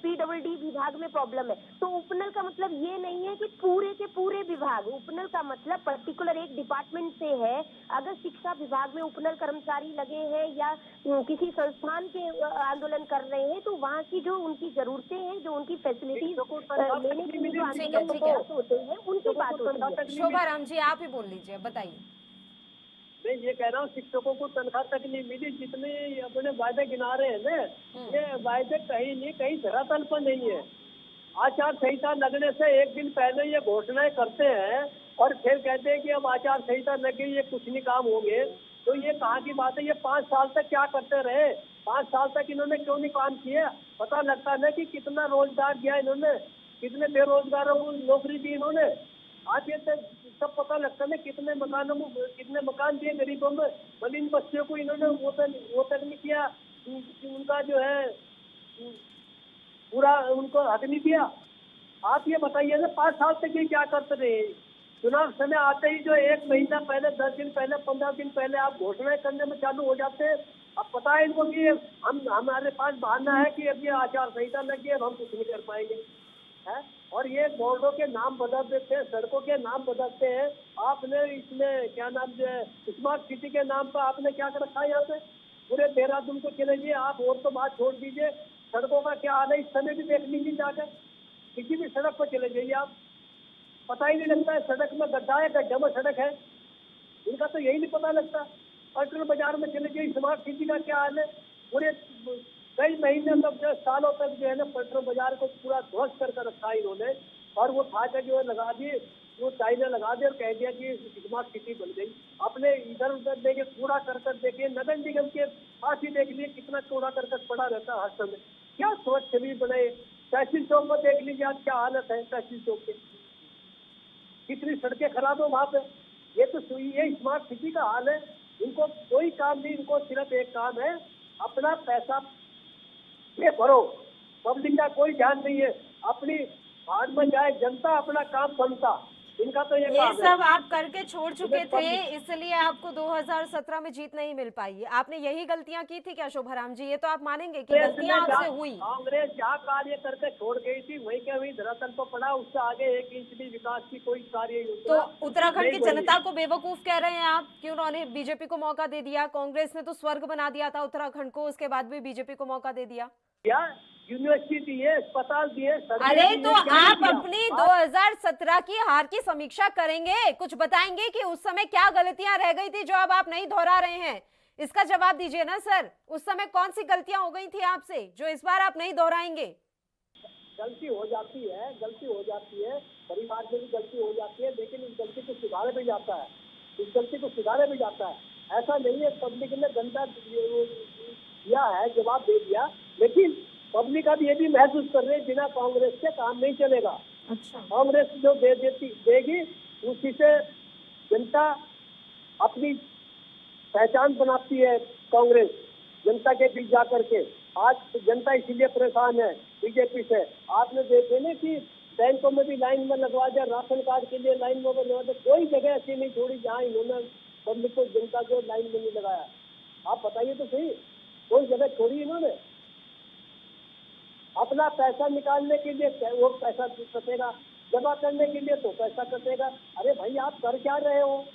PWD विभाग में प्रॉब्लम है। तो उपनल का मतलब ये नहीं है कि पूरे के पूरे विभाग, उपनल का मतलब पर्टिकुलर एक डिपार्टमेंट से है। अगर शिक्षा विभाग में उपनल कर्मचारी लगे हैं या किसी संस्थान के आंदोलन कर रहे हैं, तो वहाँ की जो उनकी जरूरतें हैं, जो उनकी फैसिलिटीज लेने के लिए जो आंदोलन होते हैं, उनकी बात होती है। शोभाराम जी आप ही बोल लीजिए, बताइए। मैं ये कह रहा हूँ शिक्षकों को तनख्वाह तक नहीं मिली, जितने अपने वायदे गिना रहे हैं ना, ये वायदे कहीं नहीं कहीं धरातल पर नहीं है। आचार संहिता लगने से एक दिन पहले ये घोषणाएं करते हैं और फिर कहते हैं कि अब आचार संहिता लग गई, ये कुछ नहीं काम होंगे। तो ये कहाँ की बात है? ये 5 साल तक क्या करते रहे? 5 साल तक इन्होंने क्यों नहीं काम किया? पता लगता है कि कितना रोजगार दिया इन्होंने, कितने बेरोजगारों को नौकरी दी इन्होंने। आज ये सब पता लगता है कितने मकान दिए गरीबों में, मलिन बच्चों को इन्होंने वो तक नहीं किया, उनका जो है पूरा उनको हक नहीं दिया। आप ये बताइए ना 5 साल तक ये क्या करते रहे? चुनाव समय आते ही जो 1 महीना पहले, 10 दिन पहले, 15 दिन पहले आप घोषणाएं करने में चालू हो जाते हैं। अब पता है इनको कि हमारे पास बहाना है कि अब ये आचार संहिता लग गई, अब हम कुछ नहीं कर पाएंगे है। और ये बोर्डों के नाम बदल देते हैं, सड़कों के नाम बदलते हैं। आपने इसमें क्या नाम है, स्मार्ट सिटी के नाम पर आपने क्या कर रखा है यहाँ पे? पूरे देहरादून को चले जाइए आप, और तो बात छोड़ दीजिए, सड़कों का क्या हाल है इस समय भी देख लीजिए जाकर। किसी भी सड़क पर चले जाइए आप, पता ही नहीं लगता है सड़क में गड्ढा है, गड्ढे में सड़क है, इनका तो यही नहीं पता लगता। पटना बाजार में चले जाइए, स्मार्ट सिटी का क्या हाल है। पूरे कई महीने तक सालों तक जो है ना पटना बाजार को पूरा ध्वस्त कर रखा है इन्होंने, और वो फाटे जो है लगा दिए, वो टाइलें लगा दिए और कह दिया कि स्मार्ट सिटी बन गई। अपने इधर उधर देखे, कूड़ा करकट देखिए, नगर निगम के पास ही देख लिए कितना कूड़ा करकट पड़ा रहता है हर समय। क्या स्वच्छ छवि बनाए। तहसील चौक पर देख लीजिए आज क्या हालत है, तहसील चौक के कितनी सड़कें खराब है वहां पे। ये तो ये स्मार्ट सिटी का हाल है। इनको कोई काम नहीं, इनको सिर्फ एक काम है, अपना पैसा ये भरो, पब्लिक का कोई ध्यान नहीं है। अपनी भाड़ में जाए जनता, अपना काम बनता, इनका तो ये काम सब है। आप करके छोड़ चुके थे, इसलिए आपको 2017 में जीत नहीं मिल पाई। आपने यही गलतियां की थी क्या शोभाराम जी? ये तो आप मानेंगे कि गलतियां आपसे हुई। कांग्रेस जहाँ कार्य करके छोड़ गई थी वही क्या वही धरातल पर पड़ा, उससे आगे 1 इंच भी विकास की कोई कार्य तो उत्तराखंड की जनता को बेवकूफ कह रहे हैं आप कि उन्होंने बीजेपी को मौका दे दिया। कांग्रेस ने तो स्वर्ग बना दिया था उत्तराखंड को, उसके बाद भी बीजेपी को मौका दे दिया। यूनिवर्सिटी दिए, अस्पताल दिए। अरे तो आप अपनी 2017 की हार की समीक्षा करेंगे, कुछ बताएंगे कि उस समय क्या गलतियां रह गई थी जो अब आप नहीं दोहरा रहे हैं? इसका जवाब दीजिए ना सर, उस समय कौन सी गलतियां हो गई थी आपसे जो इस बार आप नहीं दोहराएंगे? गलती हो जाती है, गलती हो जाती है, परिवार में भी गलती हो जाती है, लेकिन इस गलती को सुधारे भी जाता है, इस गलती को सुधारे भी जाता है। ऐसा नहीं है पब्लिक ने गंदा दिया है, जवाब दे दिया, लेकिन पब्लिक अब ये भी महसूस कर रहे हैं बिना कांग्रेस के काम नहीं चलेगा। अच्छा, कांग्रेस जो देगी उसी से जनता अपनी पहचान बनाती है। कांग्रेस जनता के बीच जा करके आज जनता इसीलिए परेशान है बीजेपी से। आपने देखे ना कि बैंकों में भी लाइन में लगवा दिया, राशन कार्ड के लिए लाइन में लगवा दिया, कोई जगह ऐसी नहीं छोड़ी जहाँ इन्होंने पब्लिक को, जनता को लाइन में नहीं लगाया। आप बताइए तो सही, कोई जगह छोड़ी इन्होंने? अपना पैसा निकालने के लिए वो पैसा कटेगा, जमा करने के लिए तो पैसा कटेगा। अरे भाई आप कर क्या रहे हो?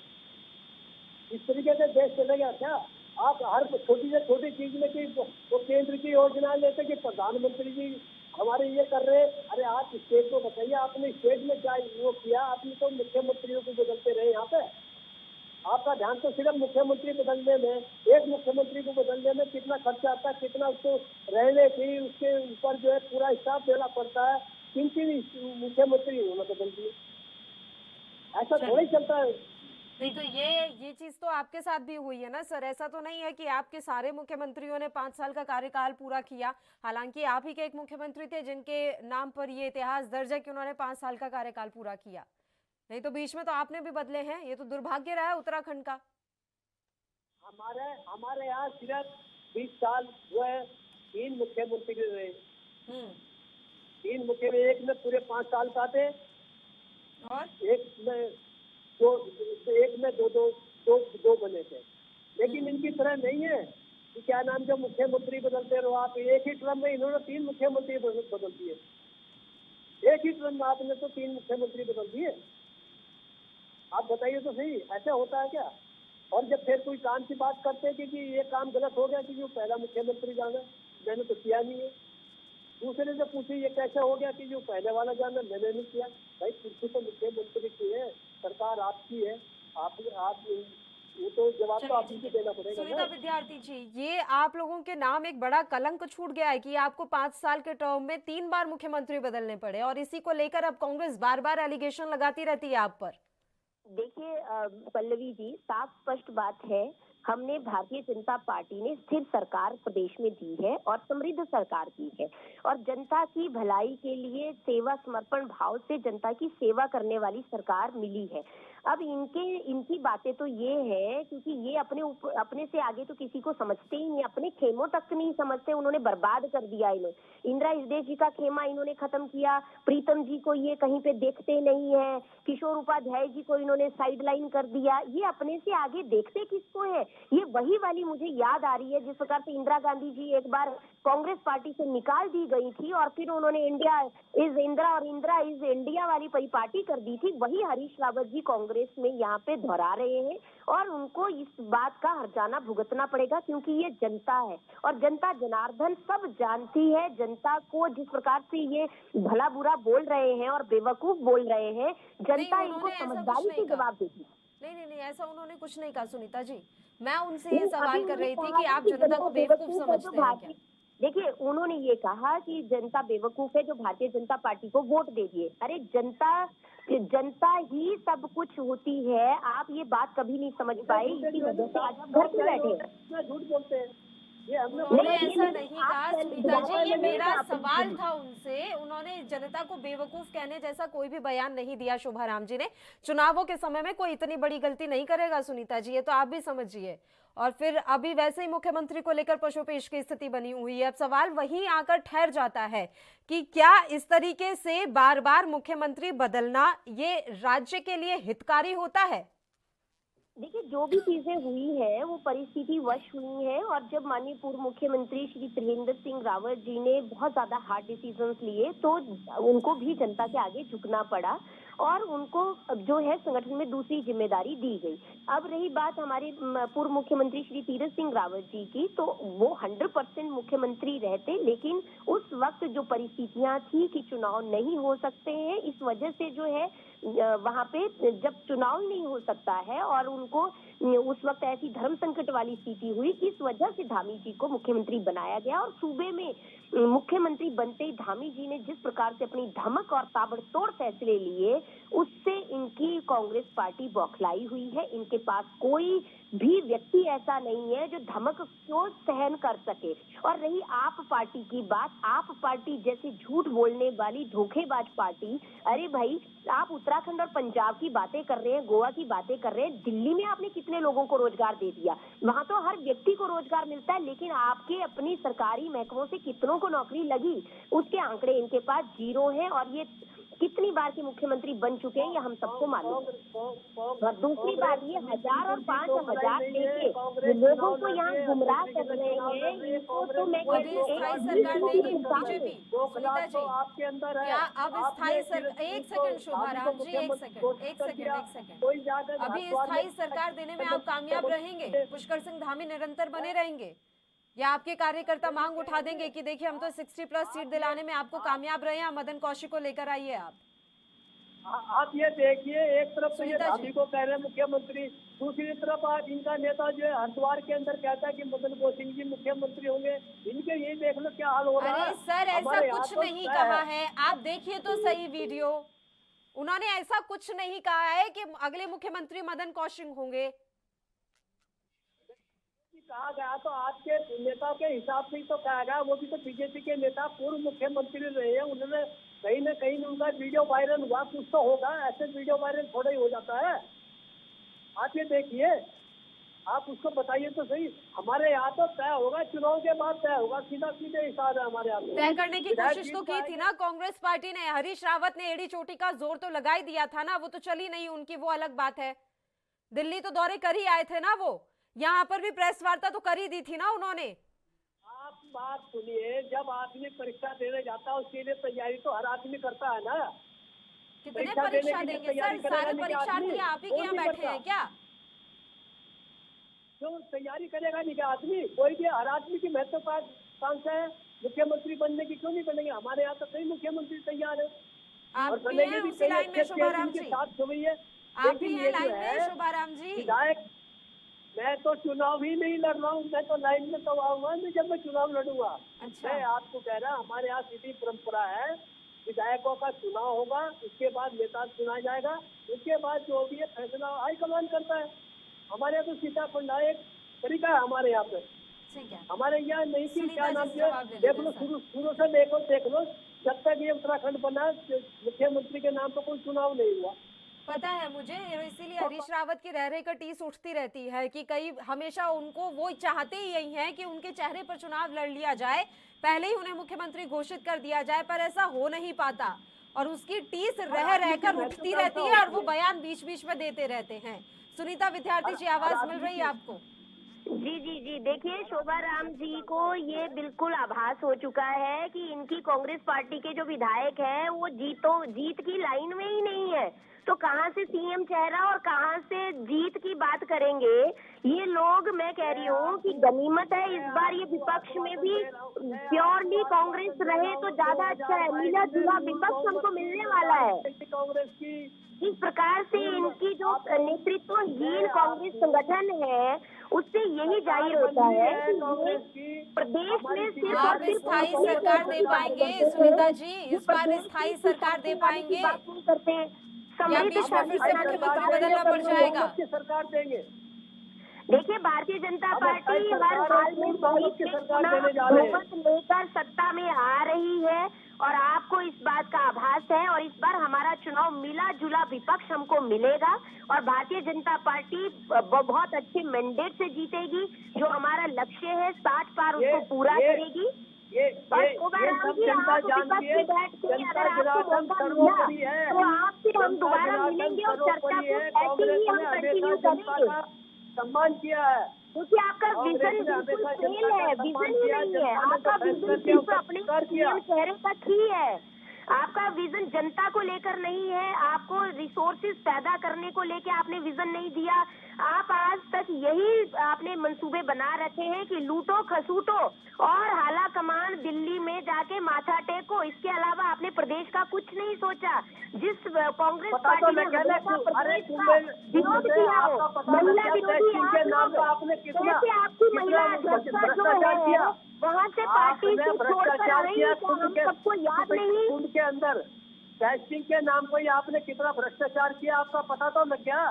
इस तरीके से देश चलेगा क्या? आप हर छोटी से छोटी चीज में कि वो केंद्र की योजना लेते कि प्रधानमंत्री जी हमारे ये कर रहे हैं। अरे आप स्टेट को बताइए, आपने स्टेट में क्या वो किया? आपने तो मुख्यमंत्रियों को बदलते रहे यहाँ पे। आपका ध्यान तो सिर्फ मुख्यमंत्री बदलने में, एक मुख्यमंत्री को बदलने में कितना खर्चा आता है, कितना उसको रहने की उसके ऊपर जो है पूरा हिसाब देना पड़ता है। 3 मुख्यमंत्री उन्होंने बदल दिए, ऐसा थोड़ा ही चलता है। नहीं तो ये चीज तो आपके साथ भी हुई है ना सर। ऐसा तो नहीं है कि आपके सारे मुख्यमंत्रियों ने 5 साल का कार्यकाल पूरा किया। हालांकि आप ही के एक मुख्यमंत्री थे जिनके नाम पर ये इतिहास दर्ज है कि उन्होंने 5 साल का कार्यकाल पूरा किया। नहीं तो बीच में तो आपने भी बदले हैं। ये तो दुर्भाग्य रहा है उत्तराखंड का। हमारे यहाँ सिर्फ 20 साल जो है 3 मुख्यमंत्री रहे। 3 मुख्यमंत्री, एक में पूरे 5 साल का थे और एक में दो बने थे। लेकिन इनकी तरह नहीं है कि क्या नाम, जो मुख्यमंत्री बदलते रहो आप। एक ही टर्म में इन्होंने 3 मुख्यमंत्री बदल दिए। एक ही टर्म में आपने तो 3 मुख्यमंत्री बदल दिए। आप बताइए तो सही, ऐसा होता है क्या? और जब फिर कोई काम की बात करते हैं कि ये काम गलत हो गया कि जो पहला मुख्यमंत्री जाना, मैंने तो किया नहीं है। दूसरे से पूछे ये कैसे हो गया कि जो पहले वाला जाना, मैंने नहीं किया। भाई कुर्सी तो मुख्यमंत्री की है, सरकार आपकी है, आप वो तो जवाब तो आप ही देना पड़ेगा। सुनीता विद्यार्थी जी, ये आप लोगों के नाम एक बड़ा कलंक छूट गया है कि आपको 5 साल के टर्म में 3 बार मुख्यमंत्री बदलने पड़े, और इसी को लेकर अब कांग्रेस बार बार एलिगेशन लगाती रहती है आप पर। देखिए पल्लवी जी, साफ स्पष्ट बात है, हमने भारतीय जनता पार्टी ने स्थिर सरकार प्रदेश में दी है और समृद्ध सरकार की है, और जनता की भलाई के लिए सेवा समर्पण भाव से जनता की सेवा करने वाली सरकार मिली है। अब इनकी बातें तो ये है क्योंकि ये अपने से आगे तो किसी को समझते ही नहीं, अपने खेमों तक नहीं समझते, उन्होंने बर्बाद कर दिया। इन्होंने इंदिरा हृदय जी का खेमा इन्होंने खत्म किया, प्रीतम जी को ये कहीं पे देखते नहीं है, किशोर उपाध्याय जी को इन्होंने साइडलाइन कर दिया। ये अपने से आगे देखते किसको है? ये वही वाली मुझे याद आ रही है जिस प्रकार से इंदिरा गांधी जी एक बार कांग्रेस पार्टी से निकाल दी गई थी और फिर उन्होंने इंडिया इज इंदिरा और इंदिरा इज इंडिया वाली परिपाटी कर दी थी। वही हरीश रावत जी कांग्रेस में यहाँ पे दोहरा रहे हैं और उनको इस बात का हर्जाना भुगतना पड़ेगा, क्योंकि ये जनता है और जनता जनार्दन सब जानती है। जनता को जिस प्रकार से ये भला बुरा बोल रहे हैं और बेवकूफ बोल रहे हैं, जनता इनको समझदारी से जवाब देगी। नहीं, ऐसा उन्होंने कुछ नहीं कहा सुनीता जी। मैं उनसे ये सवाल कर रही थी कि आप जनता को बेवकूफ समझते हैं क्या? देखिए, उन्होंने ये कहा कि जनता बेवकूफ है जो भारतीय जनता पार्टी को वोट दे दिए। अरे जनता ही सब कुछ होती है। आप ये बात कभी नहीं समझ पाए, इसी वजह से आज आप घर पे बैठे झूठ बोलते हैं। उन्होंने ऐसा नहीं कहा सुनीता जी, ये मेरा सवाल था उनसे। उन्होंने जनता को बेवकूफ कहने जैसा कोई भी बयान नहीं दिया शोभाराम जी ने। चुनावों के समय में कोई इतनी बड़ी गलती नहीं करेगा सुनीता जी, ये तो आप भी समझिए। और फिर अभी वैसे ही मुख्यमंत्री को लेकर पशुपेश की स्थिति बनी हुई है। अब सवाल वहीं आकर ठहर जाता है कि क्या इस तरीके से बार बार मुख्यमंत्री बदलना ये राज्य के लिए हितकारी होता है? देखिए, जो भी चीजें हुई है वो परिस्थिति वश हुई है और जब माननीय पूर्व मुख्यमंत्री श्री त्रिवेंद्र सिंह रावत जी ने बहुत ज्यादा हार्ड डिसीजंस लिए तो उनको भी जनता के आगे झुकना पड़ा और उनको जो है संगठन में दूसरी जिम्मेदारी दी गई। अब रही बात हमारे पूर्व मुख्यमंत्री श्री तीरथ सिंह रावत जी की, तो वो 100% मुख्यमंत्री रहते, लेकिन उस वक्त जो परिस्थितियां थी कि चुनाव नहीं हो सकते हैं, इस वजह से जो है वहां पे जब चुनाव नहीं हो सकता है और उनको उस वक्त ऐसी धर्म संकट वाली स्थिति हुई, इस वजह से धामी जी को मुख्यमंत्री बनाया गया। और सूबे में मुख्यमंत्री बनते ही धामी जी ने जिस प्रकार से अपनी धमक और ताबड़तोड़ फैसले लिए, उससे इनकी कांग्रेस पार्टी बौखलाई हुई है। इनके पास कोई भी व्यक्ति ऐसा नहीं है जो धमक को सहन कर सके। और रही आप पार्टी की बात, आप पार्टी जैसी झूठ बोलने वाली धोखेबाज पार्टी, अरे भाई आप उत्तराखंड और पंजाब की बातें कर रहे हैं, गोवा की बातें कर रहे हैं, दिल्ली में आपने कितने लोगों को रोजगार दे दिया? वहां तो हर व्यक्ति को रोजगार मिलता है, लेकिन आपके अपनी सरकारी महकमों से कितनों को नौकरी लगी, उसके आंकड़े इनके पास जीरो हैं। और ये कितनी बार के मुख्यमंत्री बन चुके हैं ये हम सबको मालूम है। और दूसरी बात, ये 1000 और 5000 लेके लोगों को यहाँ गुमराह कर रहे हैं, इनको तो मैं अभी स्थायी सरकार देगी बीजेपी सुनीता जी, आपके अंदर है। क्या अब स्थायी सरकार, एक सेकंड शोभाराम जी, एक सेकंड, अभी स्थायी सरकार देने में आप कामयाब रहेंगे? पुष्कर सिंह धामी निरंतर बने रहेंगे या आपके कार्यकर्ता मांग उठा देंगे कि देखिए हम तो 60+ सीट दिलाने में आपको कामयाब रहे हैं, मदन कौशिक को लेकर आइए आप ये देखिए, एक तरफ तो ये धामी को कह रहे हैं मुख्यमंत्री, दूसरी तरफ आप इनका नेता जो है हरिद्वार के अंदर कहता है कि मदन कौशिक जी मुख्यमंत्री होंगे। इनके यही देख लो क्या हाल हो रहा है। अरे सर, ऐसा कुछ नहीं कहा है, आप देखिए तो सही वीडियो। उन्होंने ऐसा कुछ नहीं कहा है कि अगले मुख्यमंत्री मदन कौशिक होंगे। कहा गया तो आपके नेता के हिसाब से ही तो कहा गया, वो भी तो बीजेपी के नेता पूर्व मुख्यमंत्री रहे हैं, उन्होंने कहीं न कहीं उनका वीडियो वायरल हुआ, कुछ तो होगा, ऐसे वीडियो वायरल थोड़ा ही हो जाता है। आप ये देखिए, आप उसको बताइए तो सही। हमारे यहाँ तो तय होगा, चुनाव के बाद तय होगा, सीधा सीधे हिसाब है हमारे यहाँ। तय करने की कोशिश तो की थी ना कांग्रेस पार्टी ने, हरीश रावत ने एड़ी चोटी का जोर तो लगा ही दिया था ना, वो तो चली नहीं उनकी, वो अलग बात है। दिल्ली तो दौरे कर ही आए थे ना वो, यहाँ पर भी प्रेस वार्ता तो कर ही दी थी ना उन्होंने। आप बात सुनिए, जब आदमी परीक्षा देने जाता है उसके लिए तैयारी तो हर आदमी करता है ना। कितने परीक्षा देंगे सर? सारे परीक्षार्थी आप ही के यहाँ बैठे हैं क्या? जो तैयारी करेगा नहीं क्या आदमी? कोई भी, हर आदमी की महत्वाकांक्षा है मुख्यमंत्री बनने की, क्यों नहीं बनेंगे? हमारे यहाँ तो कई मुख्यमंत्री तैयार है और बनेंगे भी। उसी लाइन में शोभाराम जी, आप भी हैं लाइन में शोभाराम जी। विधायक, मैं तो चुनाव ही नहीं लड़ रहा हूँ, मैं तो लाइन में तो आऊंगा नहीं जब मैं चुनाव लड़ूंगा। अच्छा। मैं आपको कह रहा, हमारे यहाँ सीधी परंपरा है, विधायकों का चुनाव होगा, उसके बाद नेता चुना जाएगा, उसके बाद जो भी है फैसला हाईकमान करता है। हमारे यहाँ तो सीधा फंडा एक तरीका है हमारे यहाँ पे। ठीक है, हमारे यहाँ नहीं कि क्या नाम से देख लो, शुरू से देख लो, जब तक ये उत्तराखंड बना मुख्यमंत्री के नाम पर कोई चुनाव नहीं हुआ। पता है मुझे, इसीलिए हरीश रावत की रह का टीस उठती रहती है कि कई हमेशा उनको वो चाहते ही यही है कि उनके चेहरे पर चुनाव लड़ लिया जाए, पहले ही उन्हें मुख्यमंत्री घोषित कर दिया जाए, पर ऐसा हो नहीं पाता और उसकी टीस रहकर उठती रहती है और वो बयान बीच बीच में देते रहते हैं। सुनीता विद्यार्थी जी, आवाज मिल रही है आपको? जी देखिए, शोभा राम जी को ये बिल्कुल आभास हो चुका है कि इनकी कांग्रेस पार्टी के जो विधायक हैं वो जीत की लाइन में ही नहीं है, तो कहाँ से सीएम चेहरा और कहाँ से जीत की बात करेंगे ये लोग। मैं कह रही हूँ कि गनीमत है इस बार ये विपक्ष में भी प्योरली कांग्रेस रहे तो ज्यादा अच्छा है। मिला जुला विपक्ष हमको मिलने वाला है। कांग्रेस की इस प्रकार से इनकी जो नेतृत्वहीन कांग्रेस संगठन है उससे यही जाहिर होता है कि प्रदेश में सिर्फ आप स्थायी सरकार दे पाएंगे सुनीता जी? इस बार स्थायी सरकार दे पाएंगे या बीच में फिर से मुख्यमंत्री बदलना पड़ जाएगा? सरकार देंगे। देखिए, भारतीय जनता पार्टी हर हाल में बहुमत लेकर सत्ता में आ रही है और आपको इस बात का आभास है। और इस बार हमारा चुनाव मिला जुला विपक्ष हमको मिलेगा और भारतीय जनता पार्टी बहुत अच्छे मैंडेट से जीतेगी। जो हमारा लक्ष्य है 60 पार उसको पूरा करेगी। ये सब जनता जानती है। जनता जनार्दन सर्वोपरि है, तो आपसे हम दोबारा मिलेंगे और चर्चा को ऐसे ही हम कंटिन्यू करेंगे। सम्मान किया है क्योंकि आपका विजन बिल्कुल फेल है, विजन ही नहीं है। आपका विजन सिर्फ अपने चेहरे तक ही है। आपका विजन जनता को लेकर नहीं है। आपको रिसोर्सेज पैदा करने को लेकर आपने विजन नहीं दिया। आप आज तक यही आपने मंसूबे बना रखे हैं कि लूटो खसूटो और हाला कमान दिल्ली में जाके माथा टेको। इसके अलावा आपने प्रदेश का कुछ नहीं सोचा। जिस कांग्रेस पार्टी ने प्रदेश का विरोध किया हो, महिला विरोधी कैसे आपकी महिला अध्यक्षा जो है वहाँ से पार्टी से छोड़कर आ रही है, हम सबको याद नहीं। उनके अंदर टेस्टिंग के नाम पर आपने कितना भ्रष्टाचार किया आपका पता तो लग गया।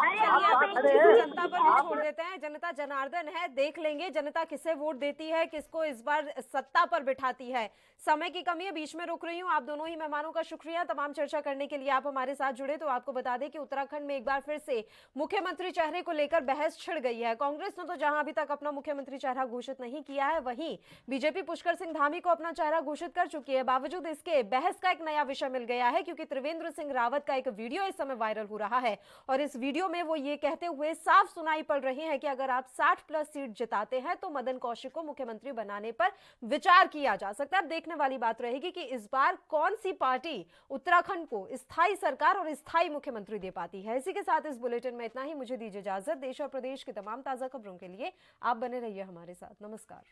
जनता पर भी छोड़ देते हैं। जनता जनार्दन है, देख लेंगे जनता किसे वोट देती है, किसको इस बार सत्ता पर बिठाती है। समय की कमी है, बीच में रोक रही हूँ। आप दोनों ही मेहमानों का शुक्रिया तमाम चर्चा करने के लिए आप हमारे साथ जुड़े। तो आपको बता दें कि उत्तराखंड में एक बार फिर से मुख्यमंत्री चेहरे को लेकर बहस छिड़ गई है। कांग्रेस ने तो जहां अभी तक अपना मुख्यमंत्री चेहरा घोषित नहीं किया है, वहीं बीजेपी पुष्कर सिंह धामी को अपना चेहरा घोषित कर चुकी है। बावजूद इसके बहस का एक नया विषय मिल गया है क्योंकि त्रिवेंद्र सिंह रावत का एक वीडियो इस समय वायरल हो रहा है और इस वीडियो में वो ये कहते हुए साफ सुनाई पड़ रहे हैं कि अगर आप 60+ सीट जिताते हैं तो मदन कौशिक को मुख्यमंत्री बनाने पर विचार किया जा सकता है। अब देखने वाली बात रहेगी कि इस बार कौन सी पार्टी उत्तराखंड को स्थायी सरकार और स्थायी मुख्यमंत्री दे पाती है। इसी के साथ इस बुलेटिन में इतना ही। मुझे दीजिए इजाजत। देश और प्रदेश की तमाम ताजा खबरों के लिए आप बने रहिए हमारे साथ। नमस्कार।